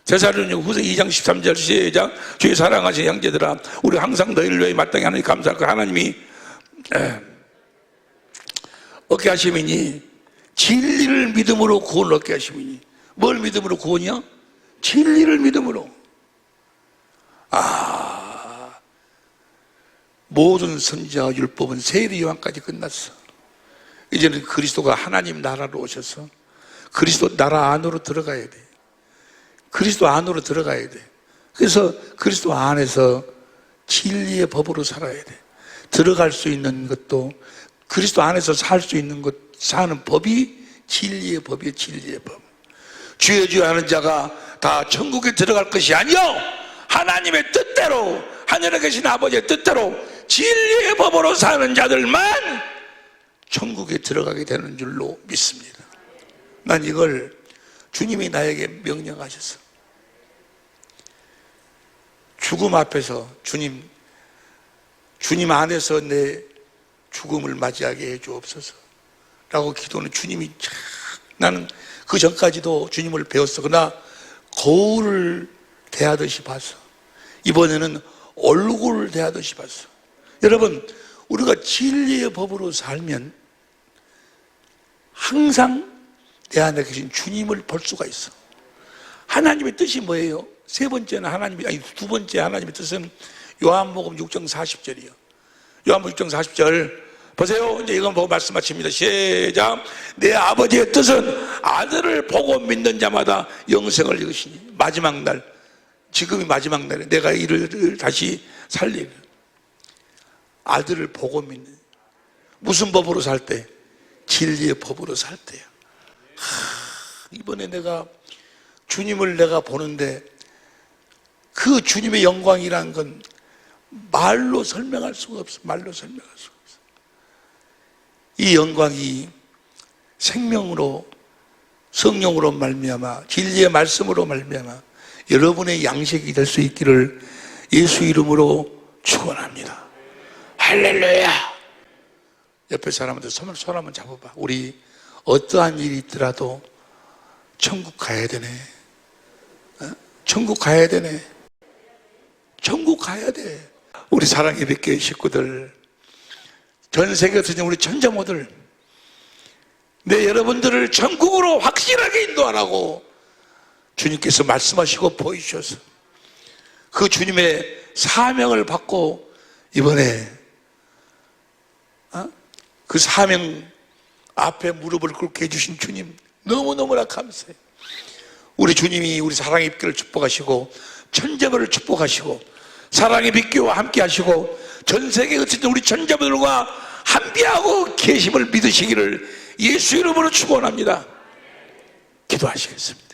데살로니가후서 2장 13절 시작. 주의 사랑하신 형제들아, 우리 항상 너희를 위해 마땅히 하나님 감사할 거. 하나님이 얻게 하심이니 진리를 믿음으로 구원을 얻게 하심이니. 뭘 믿음으로 구원이요? 진리를 믿음으로. 모든 선지자와 율법은 세례 요한까지 끝났어. 이제는 그리스도가 하나님 나라로 오셔서 그리스도 나라 안으로 들어가야 돼. 그리스도 안으로 들어가야 돼. 그래서 그리스도 안에서 진리의 법으로 살아야 돼. 들어갈 수 있는 것도 그리스도 안에서 살 수 있는 것, 사는 법이 진리의 법이에요. 진리의 법. 주여 주여 하는 자가 다 천국에 들어갈 것이 아니요 하나님의 뜻대로, 하늘에 계신 아버지의 뜻대로 진리의 법으로 사는 자들만 천국에 들어가게 되는 줄로 믿습니다. 난 이걸 주님이 나에게 명령하셨어. 죽음 앞에서 주님 안에서 내 죽음을 맞이하게 해 주옵소서 라고 기도는 주님이 나는 그 전까지도 주님을 배웠어. 그러나 거울을 대하듯이 봤어. 이번에는 얼굴을 대하듯이 봤어. 여러분, 우리가 진리의 법으로 살면 항상 내 안에 계신 주님을 볼 수가 있어. 하나님의 뜻이 뭐예요? 두 번째 하나님의 뜻은 요한복음 6장 40절이요. 요한복음 6장 40절 보세요. 이제 이건 보고 말씀 마칩니다. 시작. 내 아버지의 뜻은 아들을 보고 믿는 자마다 영생을 이루시니. 마지막 날, 지금이 마지막 날에 내가 이를 다시 살리는 아들을 보고 믿는. 무슨 법으로 살 때? 진리의 법으로 살 때야. 이번에 내가 주님을 내가 보는데 그 주님의 영광이라는 건 말로 설명할 수가 없어. 말로 설명할 수가 없어. 이 영광이 생명으로, 성령으로 말미암아, 진리의 말씀으로 말미암아 여러분의 양식이 될 수 있기를 예수 이름으로 축원합니다. 할렐루야. 옆에 사람한테 손 한번 잡아봐. 우리 어떠한 일이 있더라도 천국 가야 되네. 천국 가야 되네. 천국 가야 돼. 우리 사랑의 백교회 식구들, 전 세계에서 우리 천자모들, 여러분들을 천국으로 확실하게 인도하라고 주님께서 말씀하시고 보이셔서 그 주님의 사명을 받고 이번에 그 사명 앞에 무릎을 꿇게 해주신 주님 너무너무나 감사해요. 우리 주님이 우리 사랑의 빛교를 축복하시고 천자모를 축복하시고 사랑의 빛교와 함께 하시고 전 세계에 어쨌든 우리 천자모들과 함께하고 계심을 믿으시기를 예수 이름으로 축원합니다. 기도하시겠습니다.